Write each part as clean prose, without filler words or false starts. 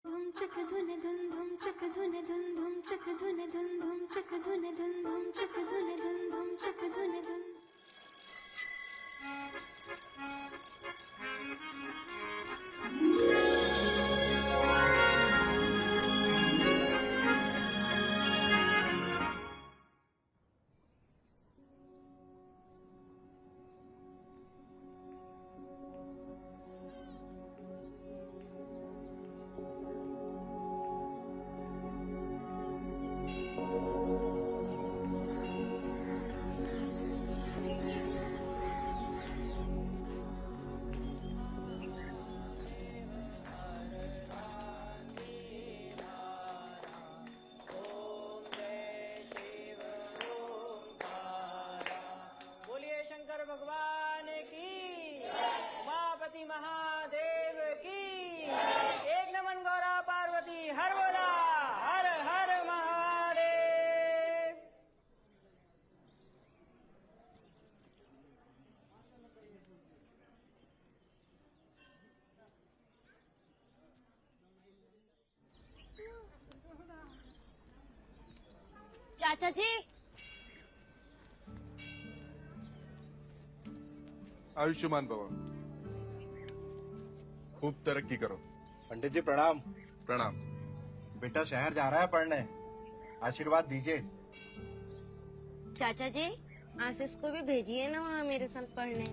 धुम चक धुन धुन धुम चक धुन धुन धुम चक धुन धुन धुम चक धुन धुन धुम चक धुन धुन धुम चक धुन धुन। भगवान की, उमापति महादेव की, एक नमन गौरा पार्वती हर बोला, हर हर महादेव। चाचा जी, आयुष्मान भव, खूब तरक्की करो। पंडित जी प्रणाम। प्रणाम। बेटा शहर जा रहा है पढ़ने, आशीर्वाद दीजिए। चाचा जी आशीष को भी भेजिए ना वहाँ मेरे साथ पढ़ने,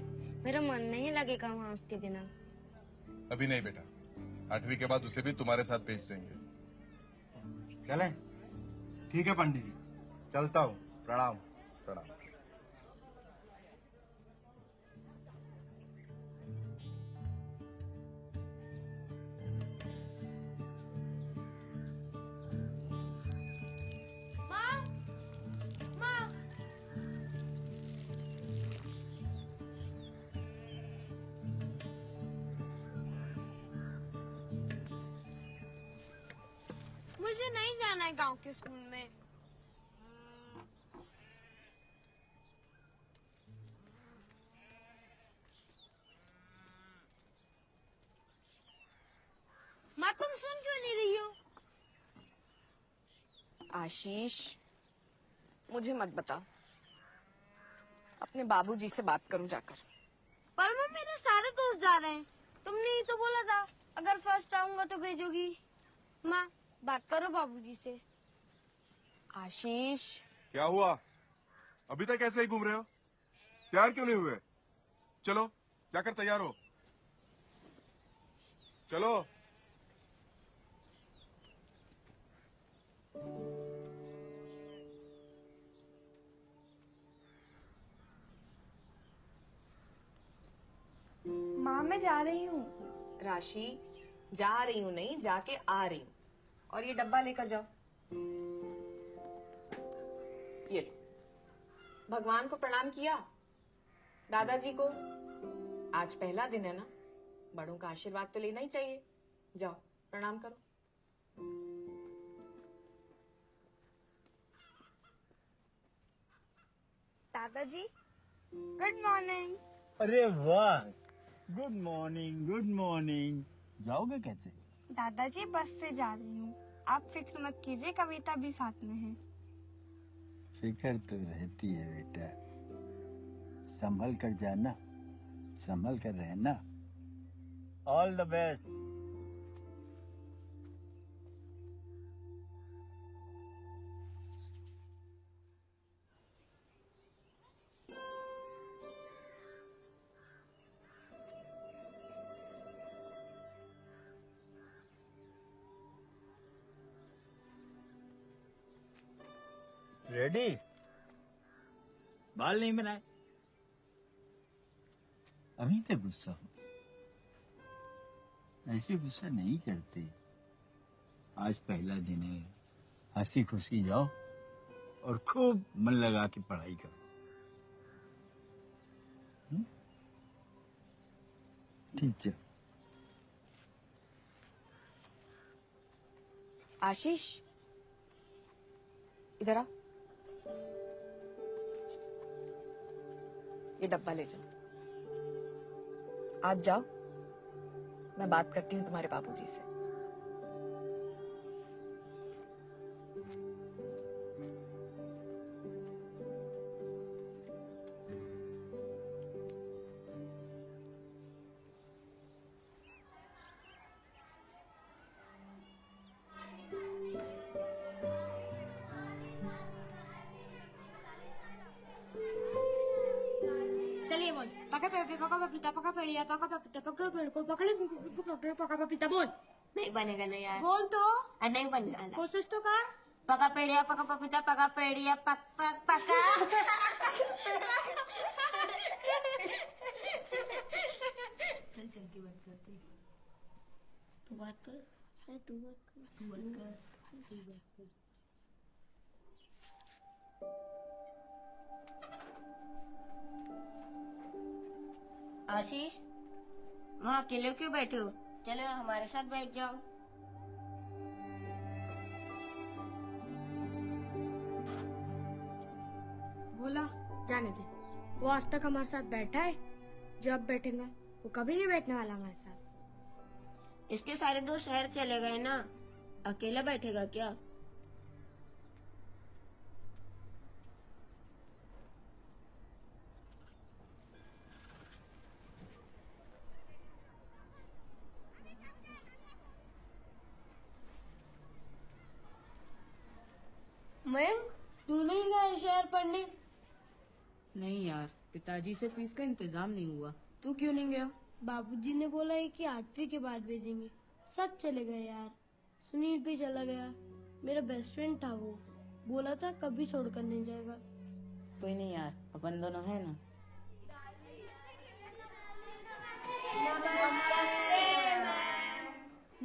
मेरा मन नहीं लगेगा वहाँ उसके बिना। अभी नहीं बेटा, 8वीं के बाद उसे भी तुम्हारे साथ भेज देंगे। चलें? ठीक है पंडित जी, चलता हूँ। प्रणाम। प्रणाम। मुझे नहीं जाना है गांव के स्कूल में। माँ तुम सुन क्यों नहीं रही हो? आशीष मुझे मत बताओ, अपने बाबूजी से बात करूं जाकर। पर मैं मेरे सारे दोस्त जा रहे हैं, तुमने ही तो बोला था अगर फर्स्ट आऊंगा तो भेजोगी। माँ बात करो बाबूजी से। आशीष क्या हुआ? अभी तक ऐसे ही घूम रहे हो? तैयार क्यों नहीं हुए? चलो जाकर तैयार हो। चलो। माँ मैं जा रही हूँ। राशि जा रही हूँ नहीं, जाके आ रही हूँ। और ये डब्बा लेकर जाओ। ये लो। भगवान को प्रणाम किया, दादाजी को? आज पहला दिन है ना, बड़ों का आशीर्वाद तो लेना ही चाहिए। जाओ प्रणाम करो। दादाजी गुड मॉर्निंग। अरे वाह, गुड मॉर्निंग गुड मॉर्निंग। जाओगे कैसे? दादाजी बस से जा रही हूँ, आप फिक्र मत कीजिए, कविता भी साथ में है। फिक्र तो रहती है बेटा, संभल कर जाना, संभल कर रहना। All the best. रेडी? बाल नहीं बनाए? अभी तक गुस्सा हो? ऐसे गुस्सा नहीं करते। आज पहला दिन है, हंसी खुशी जाओ और खूब मन लगा के पढ़ाई करो। ठीक है। आशीष इधर आओ, ये डब्बा ले जाओ। आज जाओ, मैं बात करती हूँ तुम्हारे बाबूजी से। पका पेड़ पे पका पपीता पका पेड़िया पका पपीता पका पेड़ को पकड़े पका पपीता बोल। नहीं बनेगा नहीं यार। बोल तो। नहीं बनेगा। कोशिश तो कर। पका पेड़िया पका पपीता पका पेड़िया पका। चल चल की बात करते। तू बात कर। अरे तू बात कर। तू बात कर। तू बात कर। आशीष, वहाँ अकेले क्यों बैठे हो? चलो हमारे साथ बैठ जाओ। बोला जाने दे, वो आज तक हमारे साथ बैठा है, जब बैठेगा वो कभी नहीं बैठने वाला हमारे साथ। इसके सारे दोस्त शहर चले गए ना, अकेला बैठेगा क्या? मयंक, तू नहीं गया शहर पढ़ने? नहीं यार, पिताजी से फीस का इंतजाम नहीं हुआ। तू क्यों नहीं गया? बाबूजी ने बोला है कि 8वीं के बाद भेजेंगे। सब चले गए यार। सुनील भी चला गया, मेरा बेस्ट फ्रेंड था वो, बोला था कभी छोड़कर नहीं जाएगा। कोई नहीं यार, अपन दोनों है ना।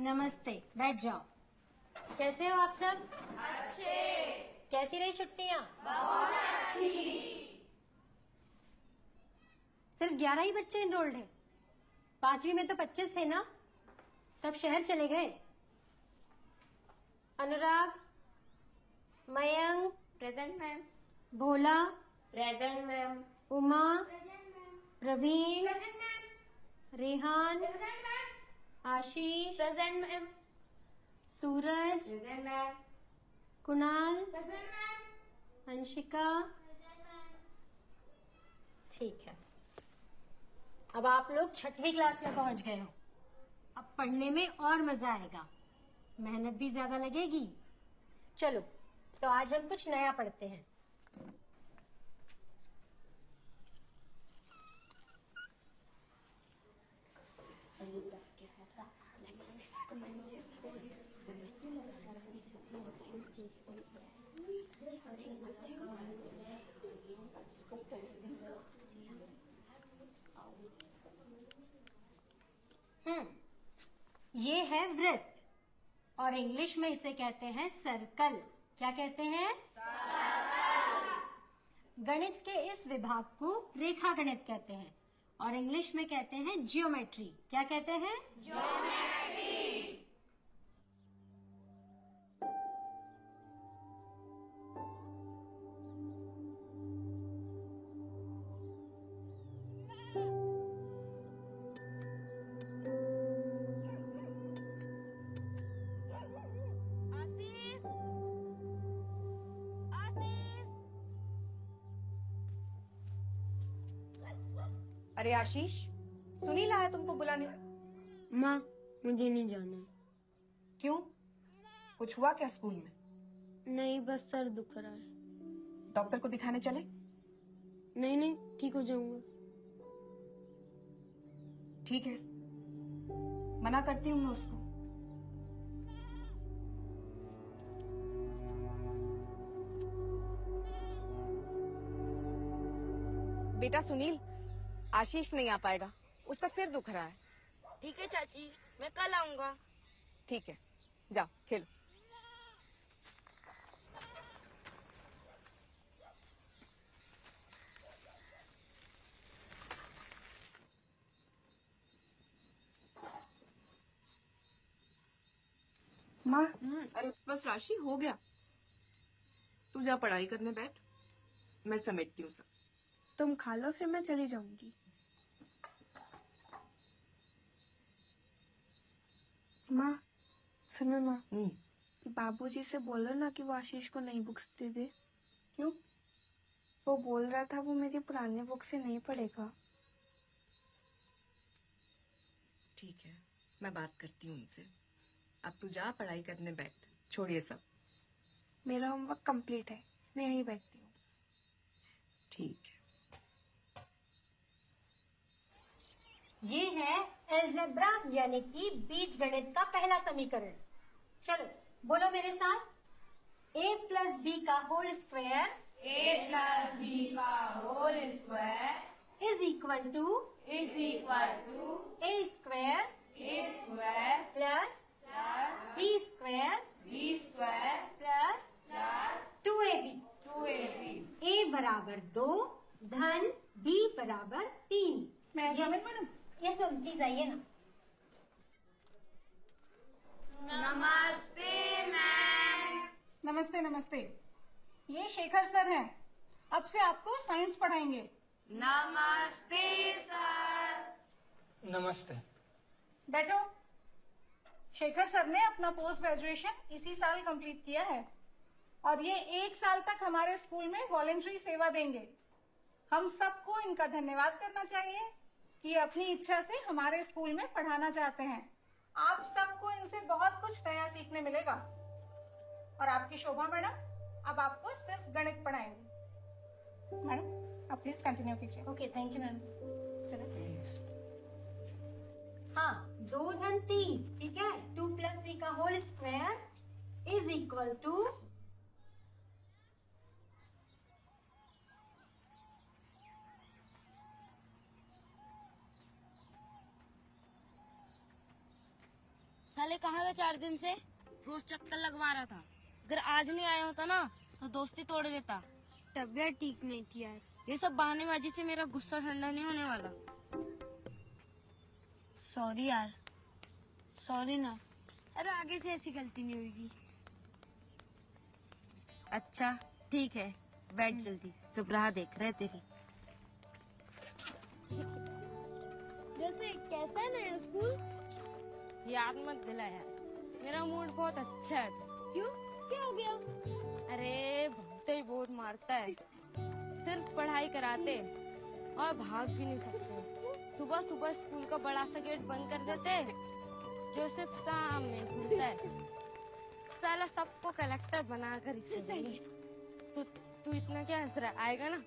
नमस्ते, बैठ जाओ। कैसे हो आप सब? अच्छे। कैसी रही छुट्टियाँ? बहुत अच्छी। सिर्फ 11 ही बच्चे इनरोल्ड हैं। 5वीं में तो 25 थे ना, सब शहर चले गए। Anurag, Mayank present ma'am, Bhola present ma'am, Uma Praveen Rehan Ashish present ma'am, Suraj present ma'am, Kunal present ma'am, Anshika ठीक है। अब आप लोग 6वीं क्लास में पहुंच गए हो। अब पढ़ने में और मजा आएगा, मेहनत भी ज्यादा लगेगी। चलो तो आज हम कुछ नया पढ़ते हैं। ये है वृत्त और इंग्लिश में इसे कहते हैं सर्कल। क्या कहते हैं? सर्कल। गणित के इस विभाग को रेखा गणित कहते हैं और इंग्लिश में कहते हैं जियोमेट्री। क्या कहते हैं? जियोमेट्री। अरे आशीष, सुनील आया तुमको बुलाने। माँ, मुझे नहीं जाना है। क्यों? कुछ हुआ क्या स्कूल में? नहीं, बस सर दुख रहा है। डॉक्टर को दिखाने चले? नहीं नहीं, ठीक हो जाऊंगा। ठीक है, मना करती हूँ मैं उसको। बेटा सुनील, आशीष नहीं आ पाएगा, उसका सिर दुख रहा है। ठीक है चाची, मैं कल आऊंगा। ठीक है, जाओ खेलो। माँ, अरे बस राशि, हो गया। तू जा पढ़ाई करने बैठ, मैं समेटती हूँ सब। तुम खा लो, फिर मैं चली जाऊंगी। माँ सुनो ना, बाबूजी से बोलो ना कि वो आशीष को नई बुक्स दे दे। क्यों? वो बोल रहा था वो मेरी पुरानी बुक से नहीं पढ़ेगा। ठीक है, मैं बात करती हूँ उनसे। अब तू जा पढ़ाई करने बैठ, छोड़िए सब। मेरा होमवर्क कंप्लीट है, मैं यहीं बैठती हूँ। ठीक है। ये है अलजेब्रा यानी कि बीज गणित का पहला समीकरण। चलो बोलो मेरे साथ, a प्लस बी का whole square is equal to a square plus b square plus 2ab। a बराबर 2 धन b बराबर 3। मैडम ये सब प्लीज आइए ना। नमस्ते नमस्ते, ये शेखर सर हैं। अब से आपको साइंस पढ़ाएंगे। नमस्ते। बैठो। शेखर सर ने अपना पोस्ट ग्रेजुएशन इसी साल कंप्लीट किया है और ये 1 साल तक हमारे स्कूल में वॉलंटरी सेवा देंगे। हम सबको इनका धन्यवाद करना चाहिए कि अपनी इच्छा से हमारे स्कूल में पढ़ाना चाहते हैं। आप सबको इनसे बहुत कुछ नया सीखने मिलेगा। और आपकी शोभा मैडम अब आपको सिर्फ गणित पढ़ाएंगे। मैडम आप प्लीज कंटिन्यू कीजिए। Okay, thank you ma'am. चलो। हाँ, 2 धन 3, ठीक है। 2 प्लस 3 का whole square is equal to साले कहाँ था 4 दिन से? रोज चक्कर लगवा रहा था। अगर आज नहीं आया होता ना तो दोस्ती तोड़ देता। तबीयत ठीक नहीं थी यार। ये सब बहानेबाजी से मेरा गुस्सा ठंडा नहीं होने वाला। सॉरी यार, सॉरी ना। अरे आगे से ऐसी गलती नहीं होगी। अच्छा ठीक है, बैठ जल्दी, सब राह देख रहे तेरी। जैसे कैसा है नया स्कूल? याद मत दिला यार, मेरा मूड बहुत अच्छा है। क्यों, क्या हो गया? अरे भगते ही बहुत मारता है। सिर्फ पढ़ाई कराते और भाग भी नहीं सकते। सुबह सुबह स्कूल का बड़ा सा गेट बंद कर देते जो सिर्फ सामने घूमता है। साला सबको कलेक्टर बनाकर तू इतना क्या हंस रहा है? आएगा ना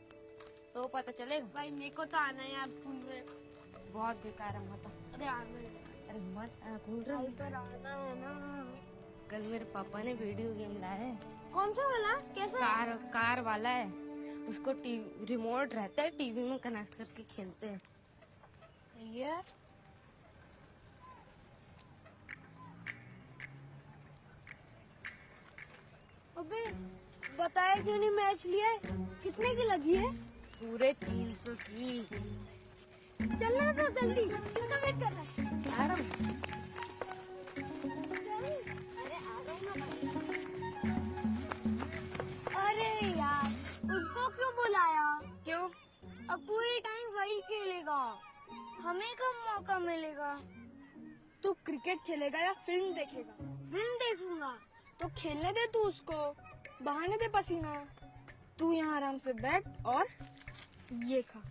तो पता चलेगा। भाई मेरे को तो आना है यार स्कूल में। बहुत बेकार है मत। अरे आना है। अरे मत भूल रहा पर आना है ना। कल मेरे पापा ने वीडियो गेम लाया है। कौन सा वाला? कैसा? कार वाला है। उसको रिमोट रहता है, टीवी में कनेक्ट करके खेलते हैं। सही है। अबे बताया क्यों नहीं मैच लिया है? कितने की लगी है? पूरे 300 की। चलना तो जल्दी, किसका वेट कर रहा है? अरे यार उसको क्यों बुलाया? क्यों? अब पूरी टाइम वही खेलेगा, हमें कब मौका मिलेगा? तू क्रिकेट खेलेगा या फिल्म देखेगा? फिल्म देखूंगा। तो खेलने दे तू उसको, बहाने दे पसीना। तू यहाँ आराम से बैठ और ये खा।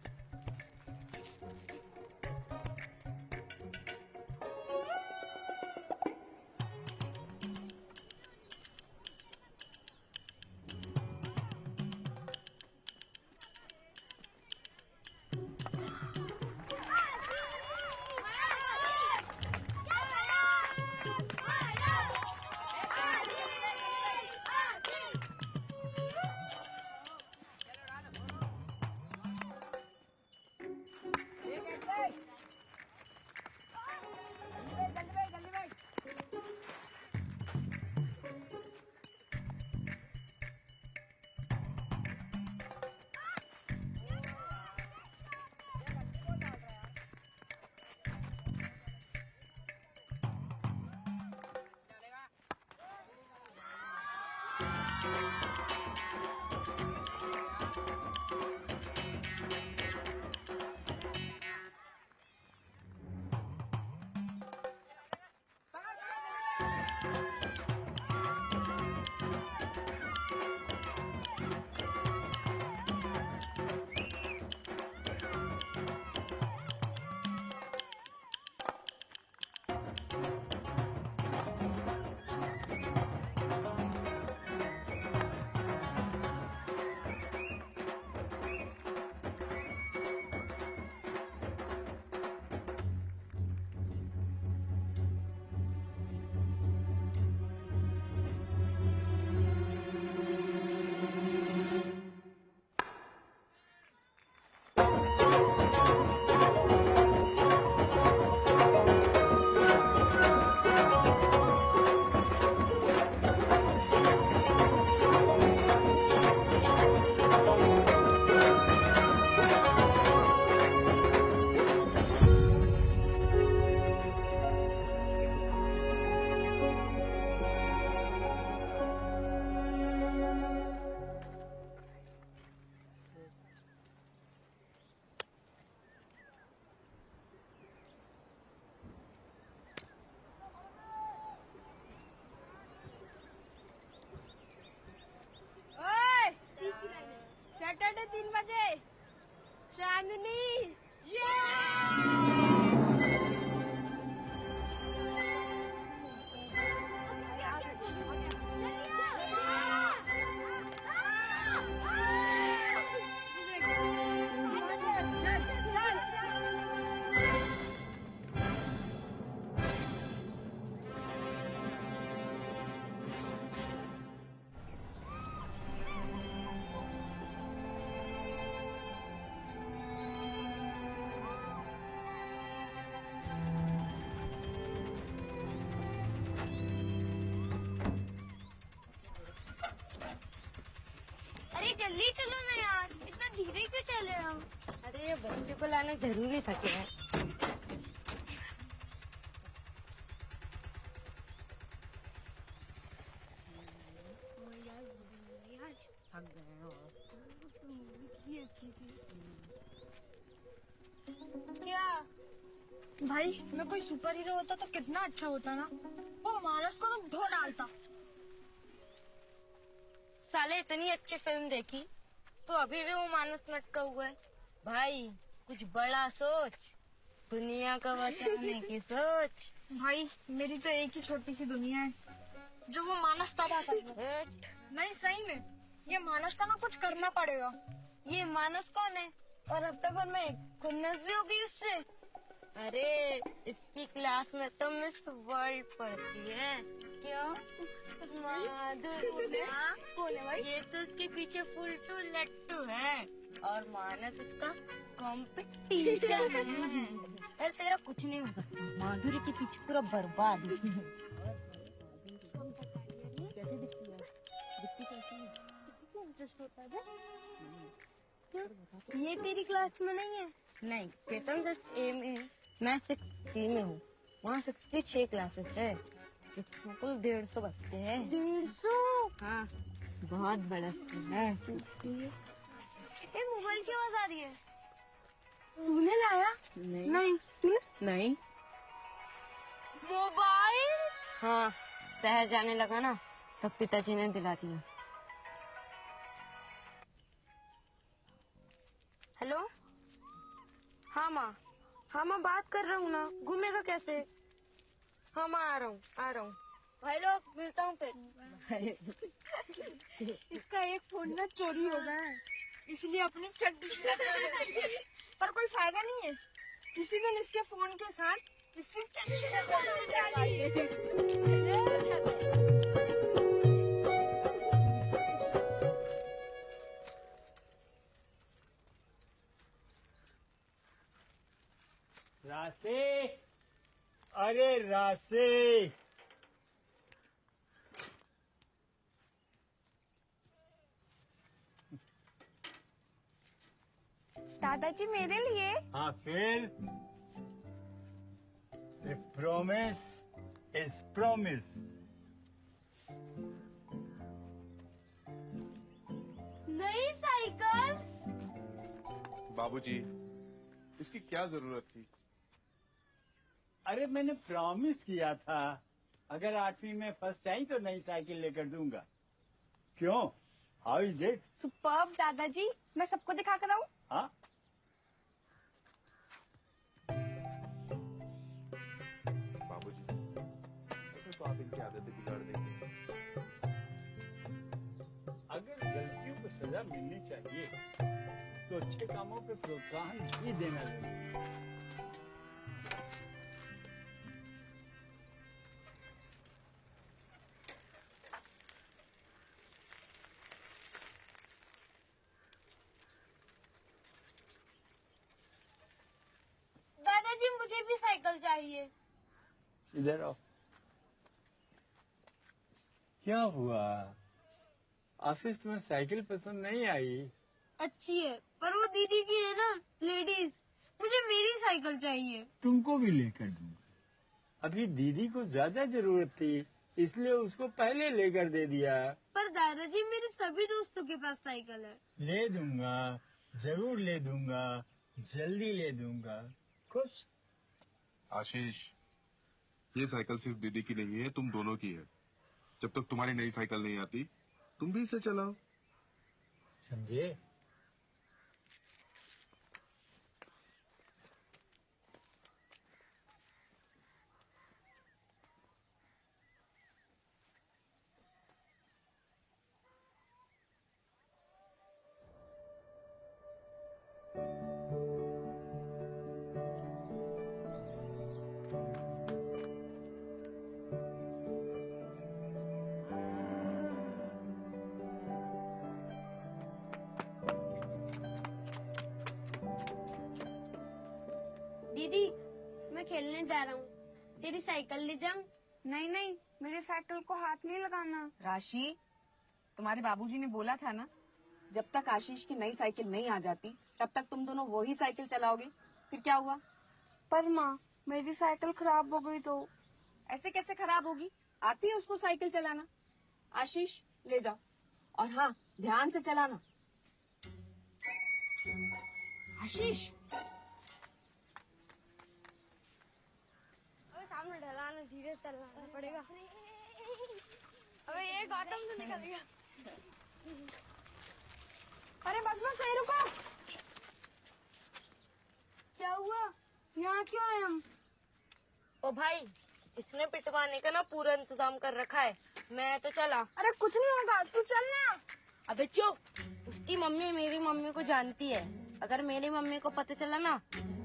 जल्दी चलो ना यार, इतना धीरे क्यों चले हम? अरे ये बच्चे को लाना जरूरी था क्या? क्या भाई मैं कोई सुपर हीरो होता तो कितना अच्छा होता ना, वो मानस को तो धो डालता। साले इतनी अच्छी फिल्म देखी तो अभी भी वो मानस लटका हुआ है। भाई कुछ बड़ा सोच, दुनिया को बचाने की सोच। भाई मेरी तो एक ही छोटी सी दुनिया है जो वो मानस तबाह कर। नहीं सही में ये मानस का ना कुछ करना पड़ेगा। ये मानस कौन है? और हफ्ते भर में खुन्नस भी होगी उससे। अरे इसकी क्लास में तो मिस वर्ल्ड पढ़ती है। क्यों? माधुरी कौन है भाई? ये तो उसके पीछे फुलटू लट्टू है और मानस उसका कॉम्पिटिशन है। अरे तेरा कुछ नहीं हो सकता, माधुरी के पीछे पूरा बर्बाद है। कैसे दिखती है? दिखती कैसे है? किसी इंटरेस्ट होता है? ये तेरी क्लास में नहीं है? नहीं, चेतन 6A में है, मैं 6C में हूँ। वहाँ 6 की 6 क्लासेस है, कुल 150 बच्चे हैं। 150? हाँ, बहुत बड़ा स्कूल है। ये मोबाइल की आवाज आ रही है। तूने लाया? नहीं नहीं। मोबाइल? हाँ, शहर जाने लगा ना तब पिताजी ने दिला दिया। हेलो, हाँ माँ बात कर रहा हूँ ना, घूमेगा कैसे? हाँ माँ आ रहा हूँ। भाई लोग मिलता हूँ फिर। इसका एक फोन ना चोरी हो गया है, इसलिए अपनी चड्डी पर कोई फायदा नहीं है। किसी दिन इसके फोन के साथ इसकी रासे, अरे रासे, दादाजी मेरे लिए? हाँ फिर, प्रॉमिस इज प्रॉमिस। नई साइकिल? बाबूजी, इसकी क्या जरूरत थी? अरे मैंने प्रॉमिस किया था, अगर 8वीं में फर्स्ट आई तो नई साइकिल लेकर दूंगा। क्यों? How is it? सुपर्ब दादाजी, मैं सबको दिखा कर आऊँ? हाँ, बाबूजी, ऐसे तो आप इनकी आदतें बिगाड़ देंगे। अगर गलतियों को सजा मिलनी चाहिए तो अच्छे कामों पे प्रोत्साहन भी देना चाहिए। दादाजी मुझे भी साइकिल चाहिए। इधर आओ। क्या हुआ? आशीष, तुम्हें साइकिल पसंद नहीं आई? अच्छी है पर वो दीदी की है ना, लेडीज। मुझे मेरी साइकिल चाहिए। तुमको भी लेकर दूंगा। अभी दीदी को ज्यादा जरूरत थी इसलिए उसको पहले लेकर दे दिया। पर दादाजी मेरे सभी दोस्तों के पास साइकिल है। ले दूंगा, जरूर ले दूंगा, जल्दी ले दूंगा। खुश? आशीष, ये साइकिल सिर्फ दीदी की नहीं है, तुम दोनों की है। जब तक तुम्हारी नई साइकिल नहीं आती तुम भी इसे चलाओ। समझे? दीदी, मैं खेलने जा रहा हूँ, तेरी साइकिल ले जाऊं? नहीं नहीं, मेरे साइकिल को हाथ नहीं लगाना। राशि, तुम्हारे बाबूजी ने बोला था ना जब तक आशीष की नई साइकिल नहीं आ जाती तब तक तुम दोनों वही साइकिल चलाओगे। फिर क्या हुआ? पर माँ मेरी साइकिल खराब हो गई तो? ऐसे कैसे खराब होगी? आती है उसको साइकिल चलाना। आशीष ले जाओ, और हाँ ध्यान से चलाना। आशीष सामने ढलान है, धीरे चलना पड़ेगा। अबे ये गौतम से निकल गया। अरे बस बस सही रुको। क्या हुआ? यहाँ क्यों आए हम? ओ भाई, इसने पिटवाने का ना पूरा इंतजाम कर रखा है। मैं तो चला। अरे कुछ नहीं होगा, तू चल ना। अबे चुप, उसकी मम्मी मेरी मम्मी को जानती है। अगर मेरी मम्मी को पता चला ना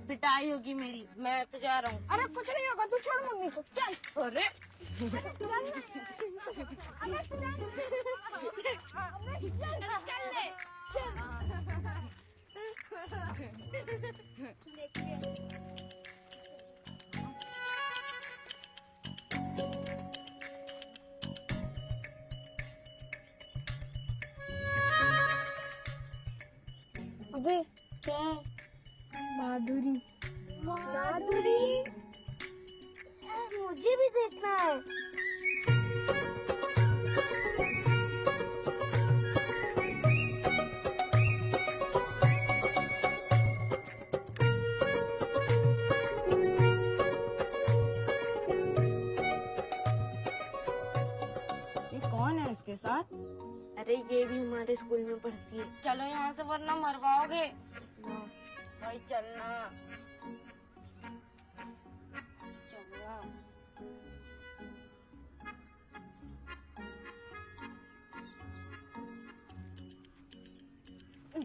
पिटाई होगी मेरी। मैं तो जा रहा हूँ। अरे कुछ नहीं होगा, तू छोड़ मम्मी को, चल। अरे चल अबे क्या है? माधुरी। माधुरी? मुझे भी देखना है। ये कौन है इसके साथ? अरे ये भी हमारे स्कूल में पढ़ती है। चलो यहाँ से वरना मरवाओगे। भाई चलना। चलो।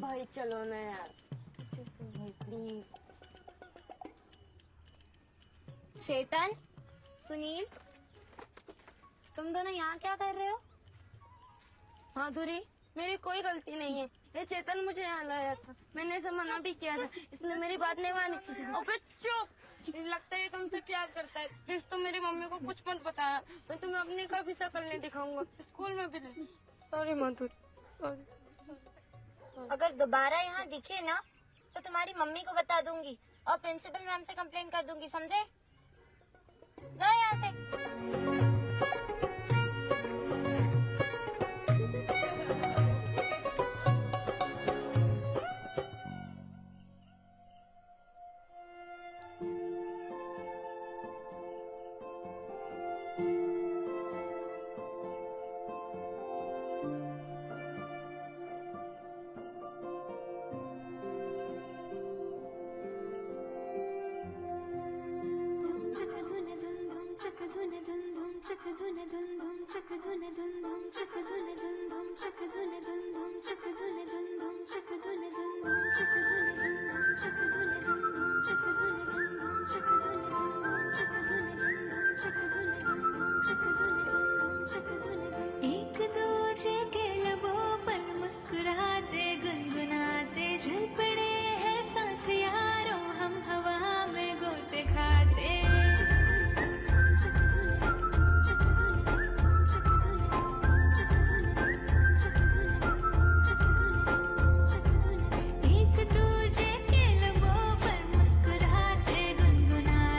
भाई चलो ना यार, प्लीज। चेतन, सुनील, तुम दोनों यहाँ क्या कर रहे हो? माधुरी, मेरी कोई गलती नहीं है। ये चेतन मुझे यहाँ लाया था। मैंने इसे मना भी किया था, इसने मेरी बात नहीं मानी। अबे चुप, लगता है तुमसे प्यार करता है। प्लीज तुम मेरी मम्मी को कुछ मत बताना। मैं तुम्हें अपनी कभी शक्ल नहीं दिखाऊंगा, स्कूल में भी नहीं। सॉरी माधुरी, सॉरी। अगर दोबारा यहाँ दिखे ना तो तुम्हारी मम्मी को बता दूंगी और प्रिंसिपल मैम से कंप्लेन कर दूंगी, समझे? जाओ यहाँ से। एक दूजे के लबों पर मुस्कुराते गुनगुनाते चल पड़े हैं साथ यारों, हम हवा में गोते खाते। एक दूजे के लबों पर मुस्कुराते गुनगुनाते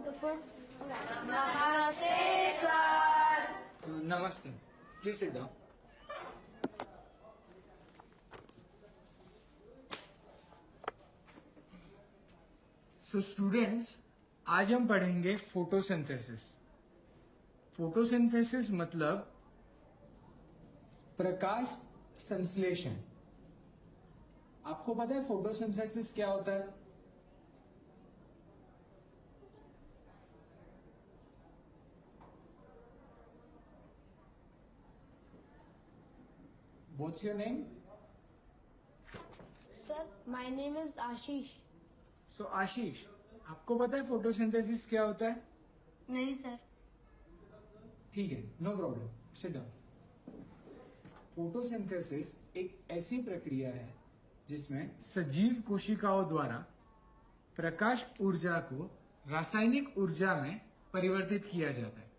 तो फिर नमस्ते सर। नमस्ते, please sit down. So students, आज हम पढ़ेंगे फोटोसिंथेसिस। फोटोसिंथेसिस मतलब प्रकाश संश्लेषण। आपको पता है फोटोसिंथेसिस क्या होता है? What's your name? Sir my name is Ashish. So आशीष, आपको पता है फोटोसिंथेसिस क्या होता है? नहीं सर। ठीक है, no problem, sit down. Photosynthesis एक ऐसी प्रक्रिया है जिसमें सजीव कोशिकाओं द्वारा प्रकाश ऊर्जा को रासायनिक ऊर्जा में परिवर्तित किया जाता है।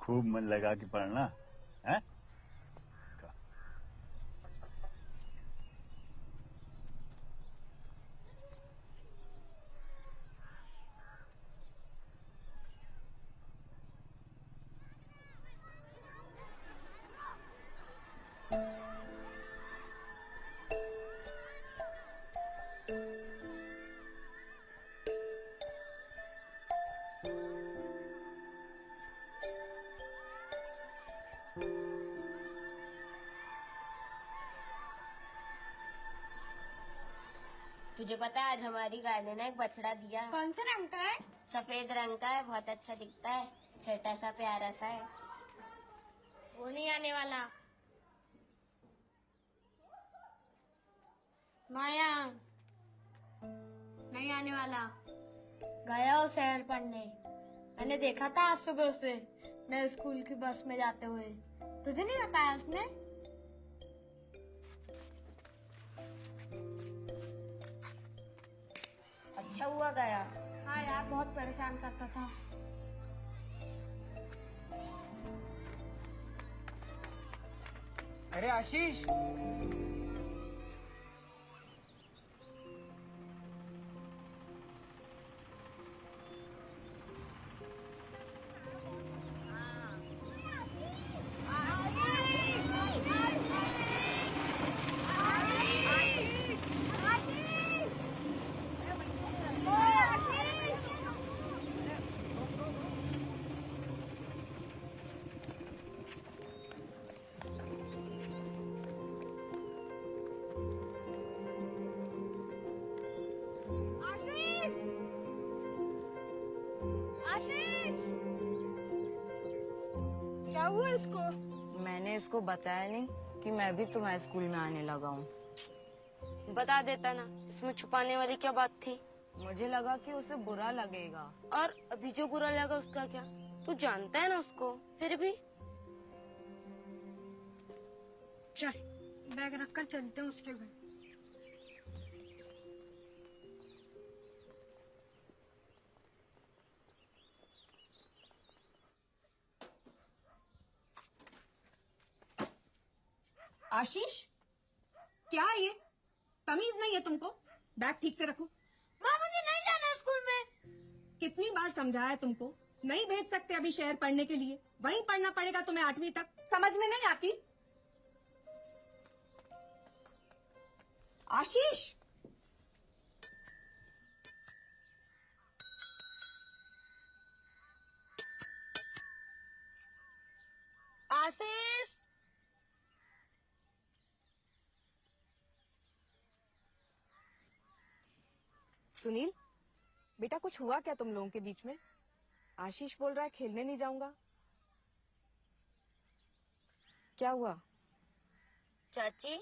खूब मन लगा के पढ़ना है। तुझे पता है आज हमारी गाय ने ना एक बछड़ा दिया। कौन से रंग का है? सफेद रंग का है, बहुत अच्छा दिखता है, छोटा सा प्यारा सा है। वो नहीं आने वाला। माया नहीं आने वाला, गया वो शहर पढ़ने। मैंने देखा था आज सुबह उसे नए स्कूल की बस में जाते हुए। तुझे नहीं बताया उसने? अच्छा हुआ गया। हाँ यार, बहुत परेशान करता था। अरे आशीष, क्या हुआ इसको? मैंने इसको बताया नहीं कि मैं भी तुम्हारे स्कूल में आने लगा हूँ। बता देता ना, इसमें छुपाने वाली क्या बात थी? मुझे लगा कि उसे बुरा लगेगा। और अभी जो बुरा लगा उसका क्या? तू जानता है ना उसको, फिर भी। चल बैग रखकर चलते हैं उसके घर। आशीष, क्या है ये? तमीज नहीं है तुमको? बैग ठीक से रखो। माँ मुझे नहीं जाना स्कूल में। कितनी बार समझाया तुमको, नहीं भेज सकते अभी शहर पढ़ने के लिए, वहीं पढ़ना पड़ेगा तुम्हें 8वीं तक। समझ में नहीं आती? आशीष, आशीष। सुनील, बेटा कुछ हुआ क्या तुम लोगों के बीच में? आशीष बोल रहा है खेलने नहीं जाऊंगा। क्या हुआ? चाची,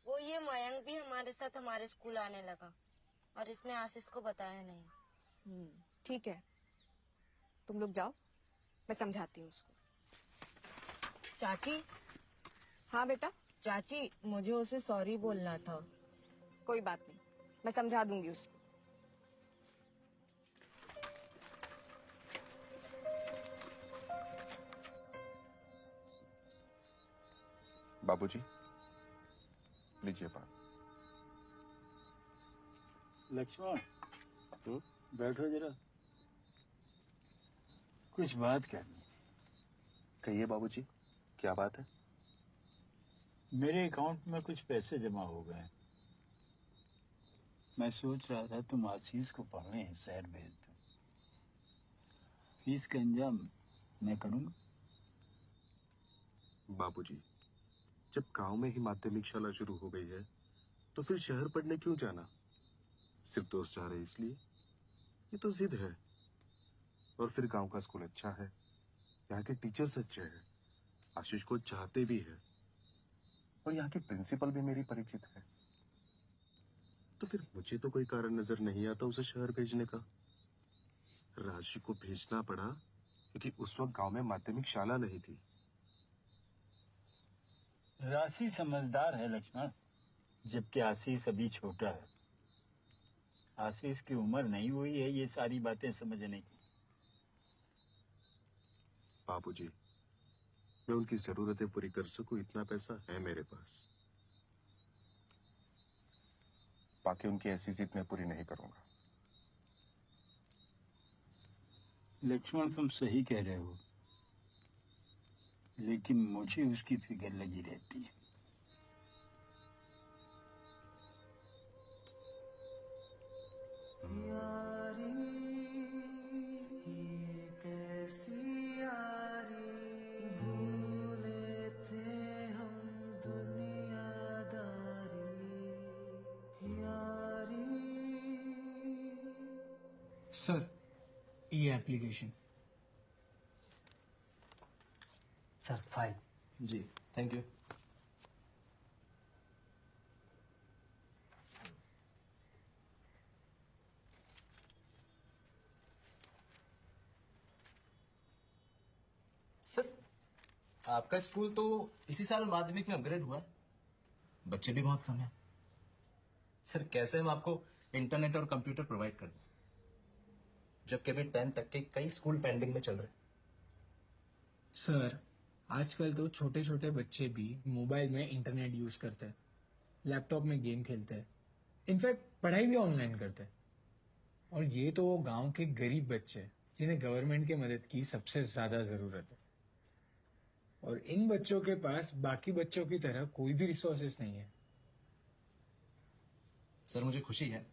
वो ये मयंक भी हमारे साथ हमारे स्कूल आने लगा और इसने आशीष को बताया नहीं। ठीक है, तुम लोग जाओ, मैं समझाती हूँ उसको। चाची। हाँ बेटा। चाची, मुझे उसे सॉरी बोलना था। कोई बात नहीं, मैं समझा दूंगी उसको। बाबूजी, लीजिए पान। लक्ष्मण, बैठो जरा, कुछ बात करनी। कहिए बाबूजी, क्या बात है? मेरे अकाउंट में कुछ पैसे जमा हो गए। मैं सोच रहा था तुम आशीष को पढ़ने शहर भेज दो। फीस का इंतजाम मैं करूंगा। बाबूजी, जब गांव में ही माध्यमिक शाला शुरू हो गई है तो फिर शहर पढ़ने क्यों जाना? सिर्फ दोस्त जा रहे इसलिए? ये तो जिद है। और फिर गांव का स्कूल अच्छा है, यहाँ के टीचर्स अच्छे हैं, आशीष को चाहते भी है, और यहाँ की प्रिंसिपल भी मेरी परिचित है। तो फिर मुझे तो कोई कारण नजर नहीं आता उसे शहर भेजने का। राशि को भेजना पड़ा क्योंकि उस वक्त गांव में माध्यमिक शाला नहीं थी। राशि समझदार है लक्ष्मण, जबकि आशीष अभी छोटा है। आशीष की उम्र नहीं हुई है ये सारी बातें समझने की। बाबूजी, मैं उनकी जरूरतें पूरी कर सकूं इतना पैसा है मेरे पास। बाकी उनकी ऐसी जिद मैं पूरी नहीं करूंगा। लक्ष्मण, तुम सही कह रहे हो, लेकिन मुझे उसकी फिक्र लगी रहती है। सर, ये एप्लीकेशन। Sir, file. जी, थैंक यू। सर, आपका स्कूल तो इसी साल माध्यमिक में अपग्रेड हुआ है। बच्चे भी बहुत कम हैं। सर, कैसे हम आपको इंटरनेट और कंप्यूटर प्रोवाइड कर दें, जबकि अभी 10 तक के कई स्कूल पेंडिंग में चल रहे हैं। सर, आजकल तो छोटे छोटे बच्चे भी मोबाइल में इंटरनेट यूज करते हैं, लैपटॉप में गेम खेलते हैं, इनफैक्ट पढ़ाई भी ऑनलाइन करते हैं। और ये तो वो गांव के गरीब बच्चे हैं जिन्हें गवर्नमेंट की मदद की सबसे ज्यादा जरूरत है। और इन बच्चों के पास बाकी बच्चों की तरह कोई भी रिसोर्सेस नहीं है। सर, मुझे खुशी है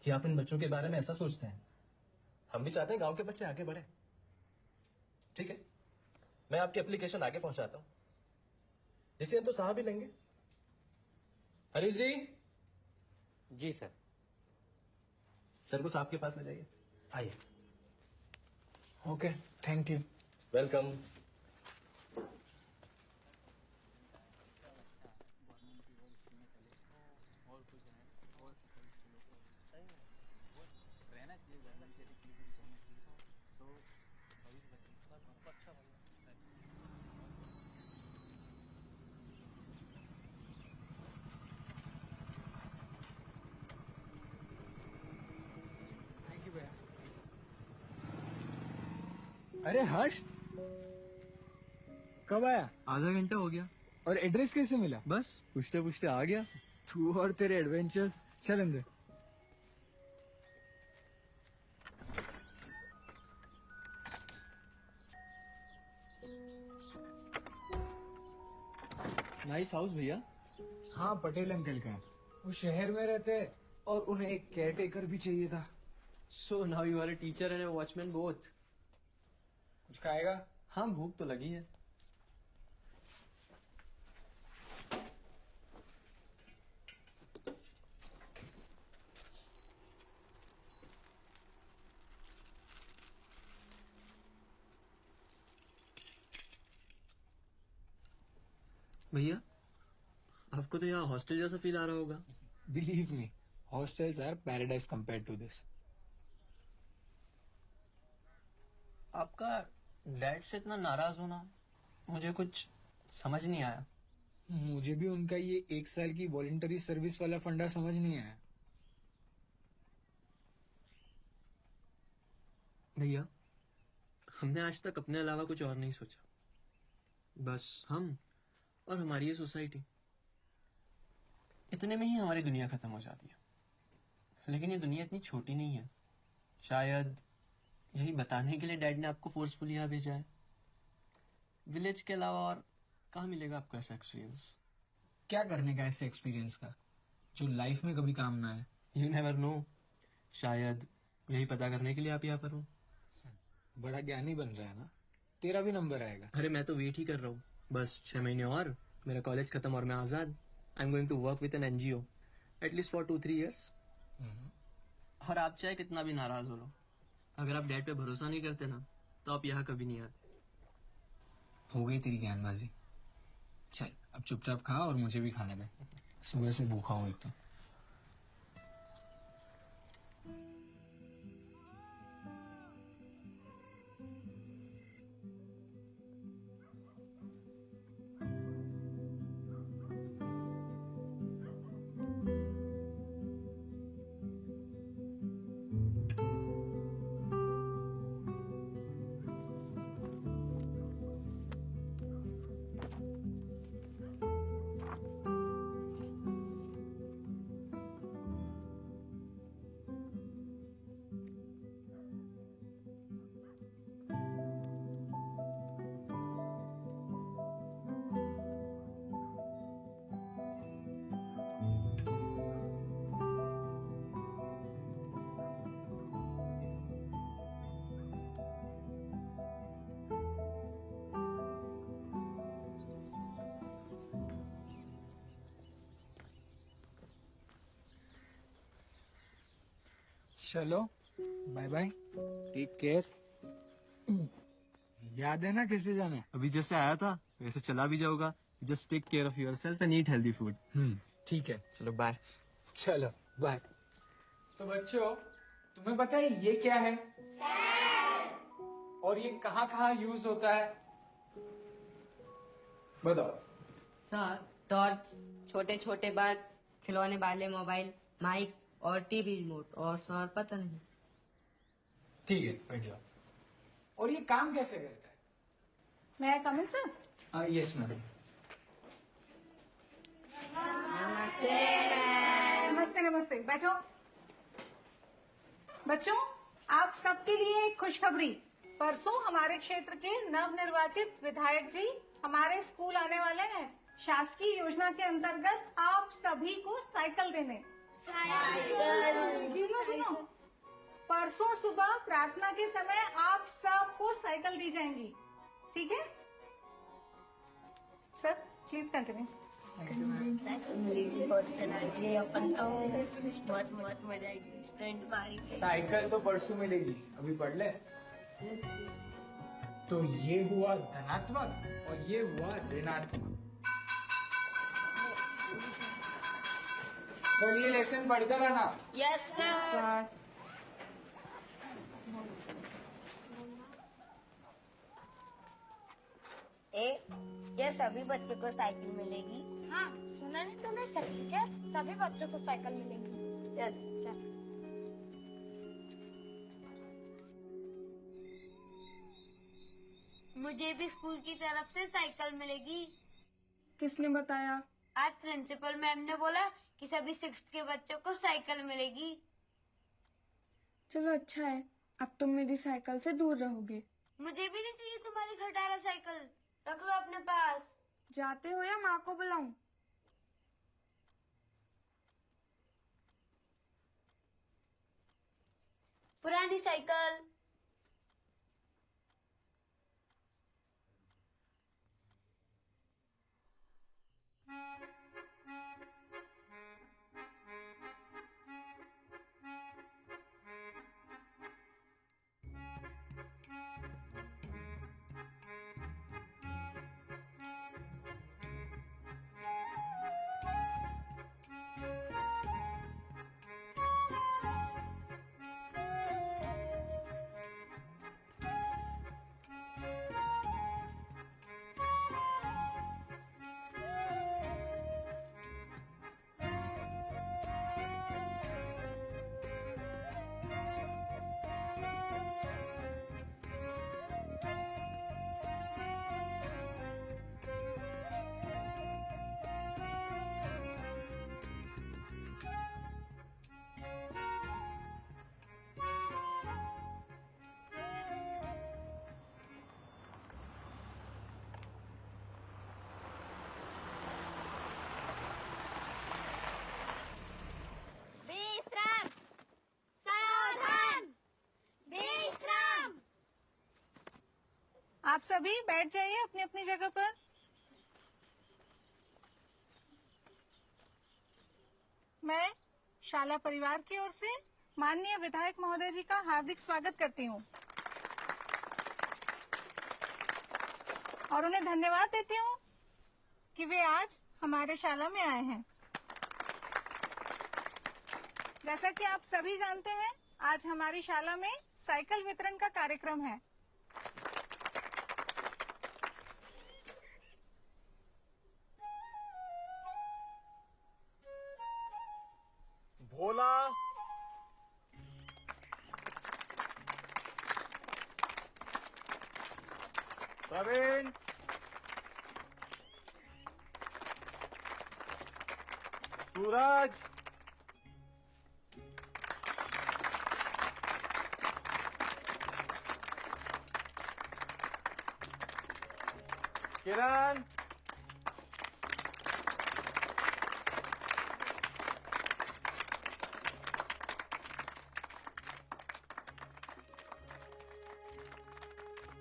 कि आप इन बच्चों के बारे में ऐसा सोचते हैं। हम भी चाहते हैं गांव के बच्चे आगे बढ़े। ठीक है, मैं आपकी एप्लीकेशन आगे पहुंचाता हूं, जिसे हम तो साहब भी लेंगे। हरीश जी। जी सर। सर को साहब के पास ले जाइए। आइए। Okay, thank you. वेलकम। अरे हर्ष, कब आया? आधा घंटा हो गया। और एड्रेस कैसे मिला? बस पूछते पूछते आ गया। तू और तेरे एडवेंचर्स। चल अंदर। नाइस हाउस भैया। हाँ, पटेल अंकल का है। वो शहर में रहते हैं और उन्हें एक केयरटेकर भी चाहिए था। So now you are a teacher and a watchman both. कुछ खाएगा? हाँ, भूख तो लगी है। भैया आपको तो यहाँ हॉस्टल जैसा फील आ रहा होगा। Believe me, hostels are paradise compare to this. आपका डैड से इतना नाराज होना मुझे कुछ समझ नहीं आया। मुझे भी उनका ये 1 साल की वॉलंटरी सर्विस वाला फंडा समझ नहीं आया। भैया हमने आज तक अपने अलावा कुछ और नहीं सोचा, बस हम और हमारी ये सोसाइटी, इतने में ही हमारी दुनिया खत्म हो जाती है। लेकिन ये दुनिया इतनी छोटी नहीं है। शायद यही बताने के लिए डैड ने आपको फोर्सफुली यहाँ भेजा है। विलेज के अलावा और कहाँ मिलेगा आपको ऐसा एक्सपीरियंस? क्या करने का ऐसे एक्सपीरियंस का जो लाइफ में कभी काम ना आए? यू नेवर नो, शायद यही पता करने के लिए आप यहाँ पर हो। बड़ा ज्ञानी बन रहा है ना, तेरा भी नंबर आएगा। अरे मैं तो वेट ही कर रहा हूँ, बस 6 महीने और मेरा कॉलेज खत्म और मैं आजाद। I am going to work with an NGO at least for 2-3 years। और आप चाहे कितना भी नाराज हो लो, अगर आप डैड पे भरोसा नहीं करते ना तो आप यहाँ कभी नहीं आते। हो गई तेरी ज्ञानबाजी, चल अब चुपचाप खा और मुझे भी खाने दे, सुबह से भूखा हूँ एक तो। चलो बाय बाय, टेक केयर। याद है ना कैसे जाना है? अभी जैसे आया था वैसे चला भी जाऊंगा। Just take care of yourself and eat healthy food. ठीक है, चलो बाय। चलो बाय। तो बच्चों तुम्हें पता है ये क्या है? और ये कहाँ कहाँ यूज होता है बताओ। सर टॉर्च, छोटे छोटे बल्ब, खिलौने वाले मोबाइल, माइक और टीवी रिमोट। और सर पता नहीं। ठीक है बैठ जाओ। और ये काम कैसे करता है? मैं आई कम इन सर? Yes madam. नमस्ते नमस्ते, बैठो। बच्चों आप सबके लिए एक खुशखबरी। परसों हमारे क्षेत्र के नवनिर्वाचित विधायक जी हमारे स्कूल आने वाले हैं। शासकीय योजना के अंतर्गत आप सभी को साइकिल देने। सुनो सुनो, परसों सुबह प्रार्थना के समय आप सबको साइकिल दी जाएंगी, ठीक है? Sir please continue. बहुत बहुत मजा आएगी स्टंट मारी। साइकिल तो परसों मिलेगी, अभी पढ़ ले। तो ये हुआ धनात्मक और ये हुआ ऋणात्मक। तो ये लेसन पढ़ते रहना। Yes sir. क्या सभी बच्चों को साइकिल मिलेगी? हाँ सुना नहीं तूने? चल क्या सभी बच्चों को साइकिल मिलेगी। चल चल। मुझे भी स्कूल की तरफ से साइकिल मिलेगी। किसने बताया? आज प्रिंसिपल मैम ने बोला कि सभी 6th के बच्चों को साइकिल मिलेगी। चलो अच्छा है, अब तुम मेरी साइकिल से दूर रहोगे। मुझे भी नहीं चाहिए तुम्हारी खटारा साइकिल, रख लो अपने पास। जाते हो या माँ को बुलाऊं? पुरानी साइकिल। आप सभी बैठ जाइए अपनी अपनी जगह पर। मैं शाला परिवार की ओर से माननीय विधायक महोदय जी का हार्दिक स्वागत करती हूँ और उन्हें धन्यवाद देती हूँ कि वे आज हमारे शाला में आए हैं। जैसा कि आप सभी जानते हैं, आज हमारी शाला में साइकिल वितरण का कार्यक्रम है। भोला, प्रवीण, सूरज, किरण,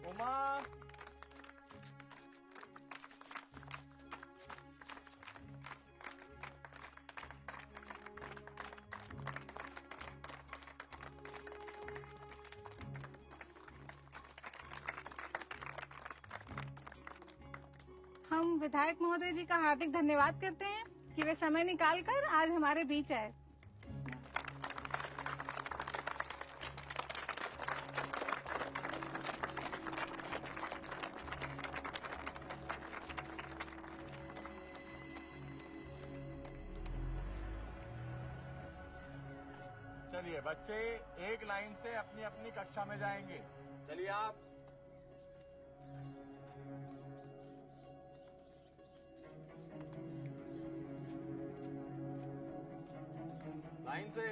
उमा, हम विधायक महोदय जी का हार्दिक धन्यवाद करते हैं कि वे समय निकालकर आज हमारे बीच आए। चलिए बच्चे एक लाइन से अपनी अपनी कक्षा में जाएंगे। चलिए आप। लाइन से।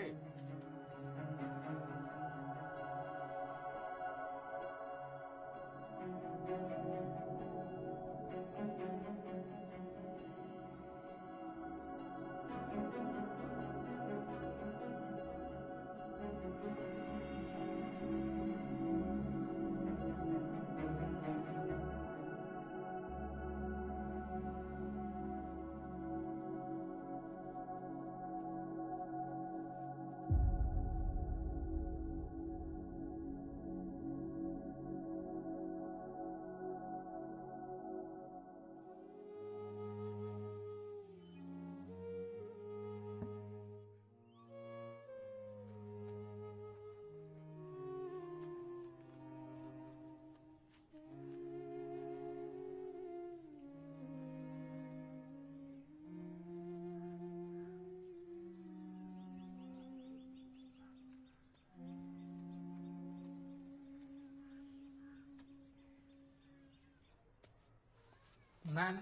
मैम,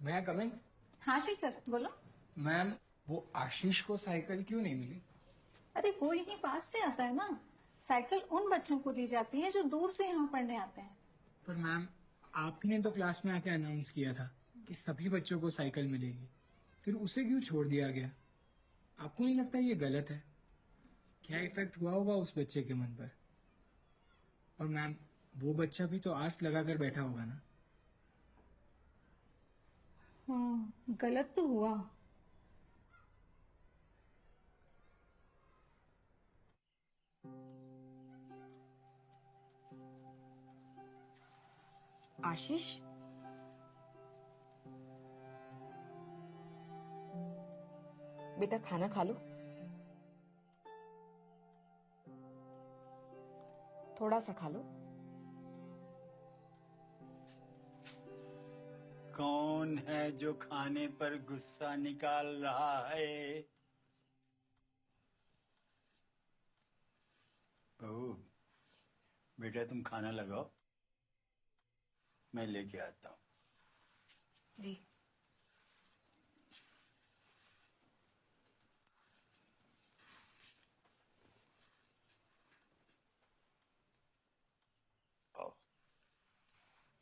मैं आई कम इन? हाँ शेखर, बोलो। मैम, वो आशीष को साइकिल क्यों नहीं मिली? अरे वो यहीं पास से आता है ना। साइकिल उन बच्चों को दी जाती है जो दूर से यहाँ पढ़ने आते हैं। पर मैम, आपने तो क्लास में आके अनाउंस किया था कि सभी बच्चों को साइकिल मिलेगी, फिर उसे क्यों छोड़ दिया गया? आपको नहीं लगता ये गलत है? क्या इफेक्ट हुआ होगा उस बच्चे के मन पर? और मैम, वो बच्चा भी तो आस लगाकर बैठा होगा ना। गलत तो हुआ। आशीष, बेटा खाना खा लो। थोड़ा सा खा लो। कौन है जो खाने पर गुस्सा निकाल रहा है? बहू, बेटा तुम खाना लगाओ, मैं लेके आता हूँ। जी। आओ,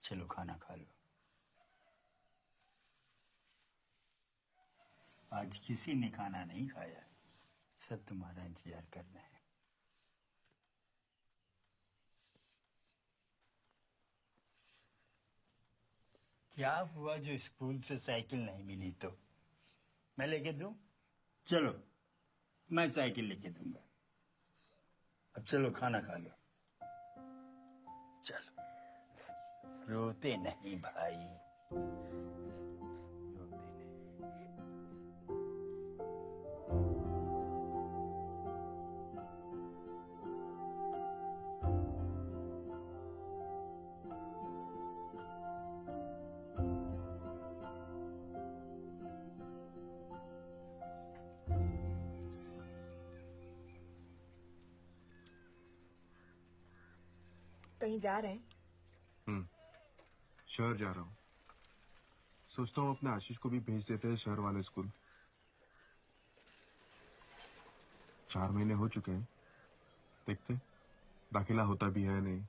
चलो खाना खा लो। आज किसी ने खाना नहीं खाया, सब तुम्हारा इंतजार कर रहे हैं। क्या हुआ जो स्कूल से साइकिल नहीं मिली तो मैं लेके दूं? चलो मैं साइकिल लेके दूंगा। अब चलो खाना खा लो। चलो, रोते नहीं भाई, रोते नहीं। कहीं जा रहे हैं? शहर जा रहा हूँ। सोचता हूँ अपने आशीष को भी भेज देते हैं शहर वाले स्कूल। 4 महीने हो चुके हैं, देखते दाखिला होता भी है नहीं।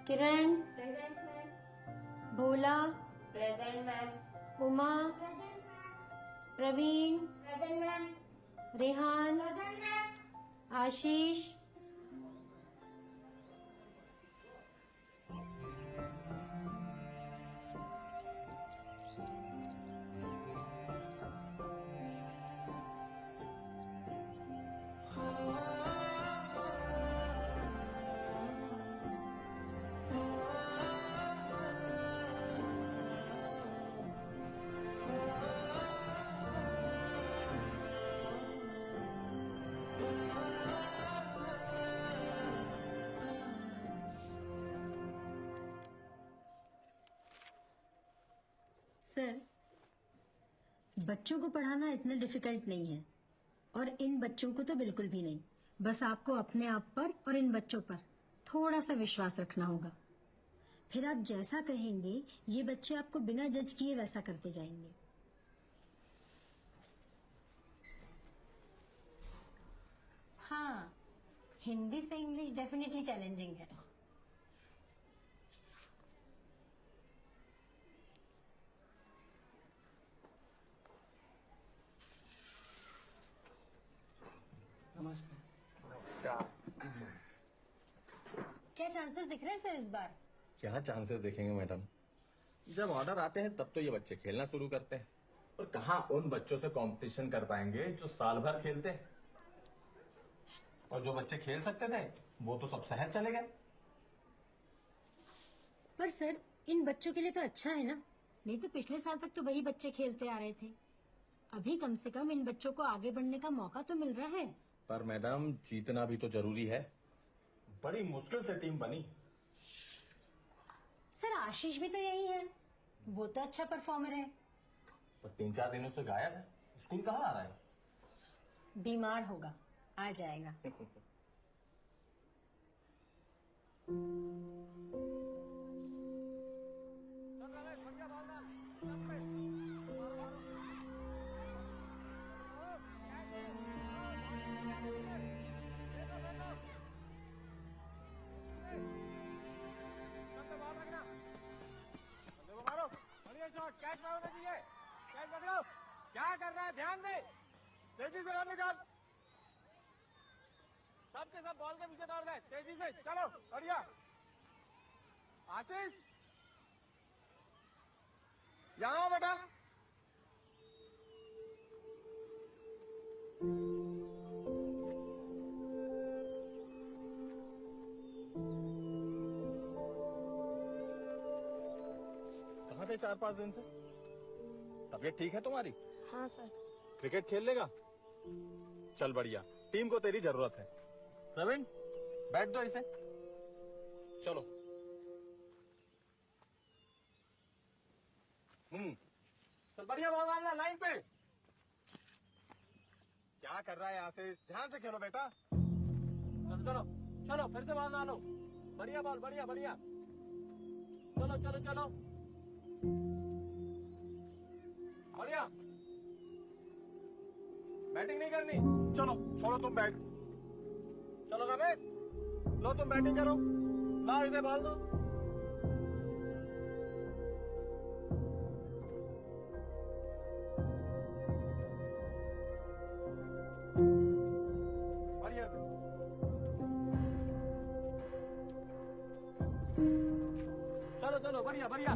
किरण, भोला, उमा, प्रवीण, रेहान, आशीष, सर, बच्चों को पढ़ाना इतना डिफिकल्ट नहीं है और इन बच्चों को तो बिल्कुल भी नहीं। बस आपको अपने आप पर और इन बच्चों पर थोड़ा सा विश्वास रखना होगा। फिर आप जैसा कहेंगे ये बच्चे आपको बिना जज किए वैसा करते जाएंगे। हाँ, हिंदी से इंग्लिश डेफिनेटली चैलेंजिंग है। नमस्ते। क्या चांसेस दिख रहे हैं सर इस बार? क्या चांसेस देखेंगे मैडम? जब ऑर्डर आते हैं तब तो ये बच्चे खेलना शुरू करते हैं, और कहाँ उन बच्चों से कंपटीशन कर पाएंगे जो साल भर खेलते हैं। और जो बच्चे खेल सकते थे वो तो सब शहर चले गए। पर सर, इन बच्चों के लिए तो अच्छा है ना, नहीं तो पिछले साल तक तो वही बच्चे खेलते आ रहे थे। अभी कम से कम इन बच्चों को आगे बढ़ने का मौका तो मिल रहा है। पर मैडम जीतना भी तो जरूरी है। बड़ी मुश्किल से टीम बनी। सर, आशीष भी तो यही है, वो तो अच्छा परफॉर्मर है। पर 3-4 दिनों से गायब है। स्कूल कहाँ आ रहा है? बीमार होगा, आ जाएगा। क्या कर रहा है? ध्यान दे, तेजी से रन निकाल। सबके सब बॉल के पीछे दौड़ गए, तेजी से चलो, बढ़िया। आशीष, यहाँ बेटा। कहाँ थे 4-5 दिन से? तबीयत ठीक है तुम्हारी? हाँ सर। क्रिकेट खेल लेगा? चल बढ़िया, टीम को तेरी जरूरत है। प्रवीण, बैठ दो इसे। चलो। चल बढ़िया बॉल डालना लाइन पे। क्या कर रहा है आशीष? ध्यान से खेलो बेटा। चलो चलो चलो, फिर से बॉल डालो। बढ़िया बॉल, बढ़िया बढ़िया। चलो चलो चलो बढ़िया बैटिंग नहीं करनी चलो छोड़ो तुम बैट चलो रमेश लो तुम बैटिंग करो ला इसे बॉल दो बढ़िया से चलो चलो बढ़िया बढ़िया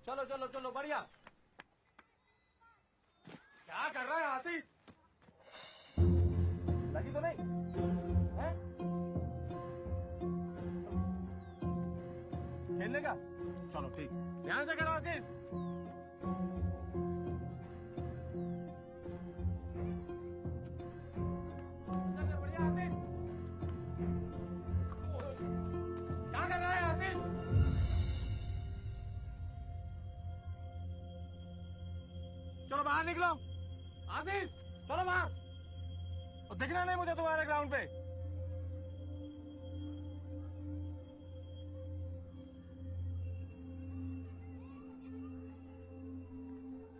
चलो चलो चलो बढ़िया क्या कर रहा है आशीष लगी तो नहीं हैं? खेलने का चलो ठीक ध्यान से करो आशीष बढ़िया आशीष क्या कर रहा है आशीष चलो बाहर निकलो आशीष चलो बाहर और दिखना नहीं मुझे तुम्हारे ग्राउंड पे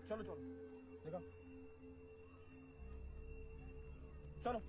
चलो चलो देखो चलो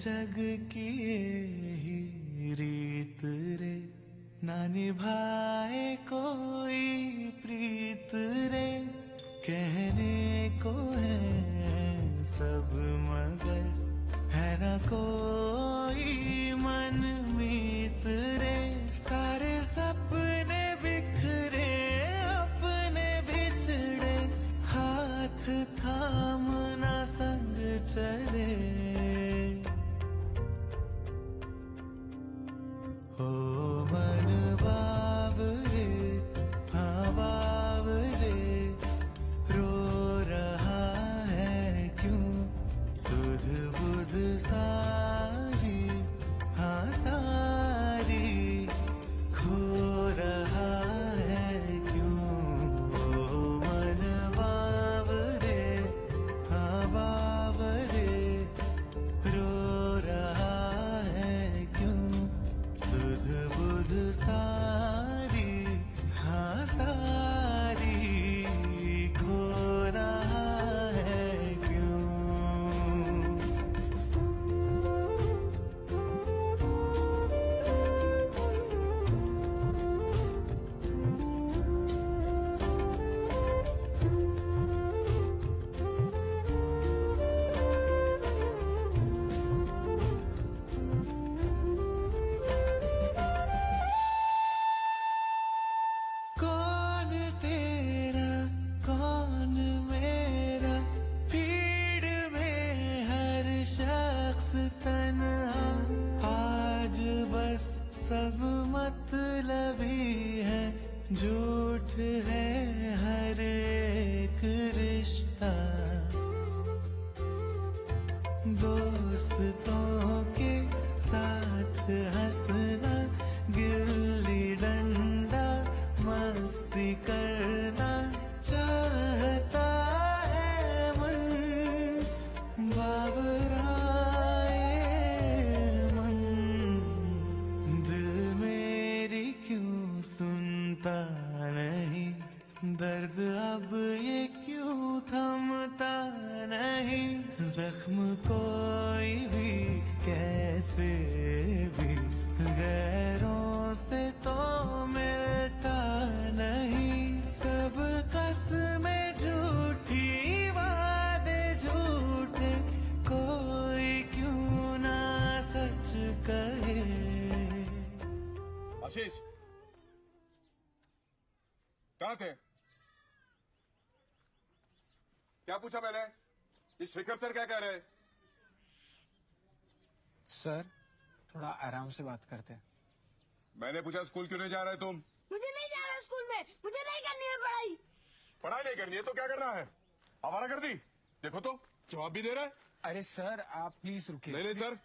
जग की ही रीत रे ना निभाए कोई प्रीत रे कहने को है सब मगर है ना कोई मन मीत रे सारे सपने बिखरे अपने बिछड़े हाथ थामना संग चले ओ मन बावरे हाँ बावरे रो रहा है क्यों सुध बुध सारी हाँ सारी खो रहा है क्यों ओ मन बावरे हाँ बावरे रो रहा है क्यों सुध बुध सारी हाँ सारी खो रहा है क्यों कौन तेरा कौन मेरा भीड़ में हर शख्स तन्हा आज बस सब मतलबी है झूठ है हर एक रिश्ता दो दोस्तों के साथ हंसना, गिल्ली डंडा मस्ती करना चाहता है मन, बाबराए मन। दिल मेरी क्यों सुनता नहीं, दर्द अब ये क्यों थमता नहीं, जख्म कोई भी कैसे भी गैरों से तो मिलता नहीं, सब कसमें झूठी वादे झूठे, कोई क्यों ना सच कहे। आशीष कहाँ थे? क्या पूछा मैंने? ये शेखर सर क्या कह रहे? सर थोड़ा आराम से बात करते हैं। मैंने पूछा स्कूल क्यों नहीं जा रहे तुम? मुझे नहीं जाना स्कूल में, मुझे नहीं करनी है पढ़ाई। पढ़ाई नहीं करनी है तो क्या करना है? आवारा कर दी। देखो तो जवाब भी दे रहा है। अरे सर आप प्लीज रुकिए। नहीं नहीं सर,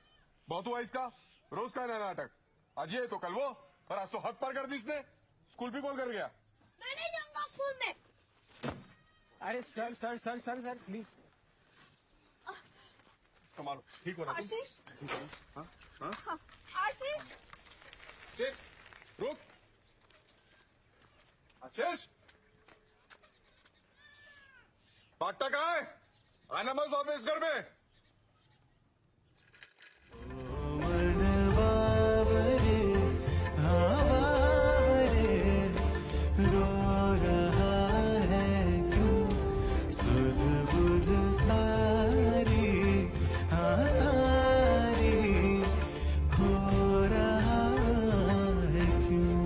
बहुत हुआ इसका। रोज का है नाटक, आज ये तो कल वो, और आज तो हद पार कर दी इसने। स्कूल भी कॉल कर गया। मैं नहीं जाऊंगा स्कूल में। अरे sir sir sir sir sir please. कमाल, ठीक हो ना तुम? आशीष, हाँ? हाँ? आशीष, आशीष, रुक। आशीष, भागता कहाँ है? आना मत वापस घर में। मन बाबरे, हाँ बाबरे, रो रहा है क्यों, सुध बुध सारी, हाँ सारी, हो रहा है क्यों।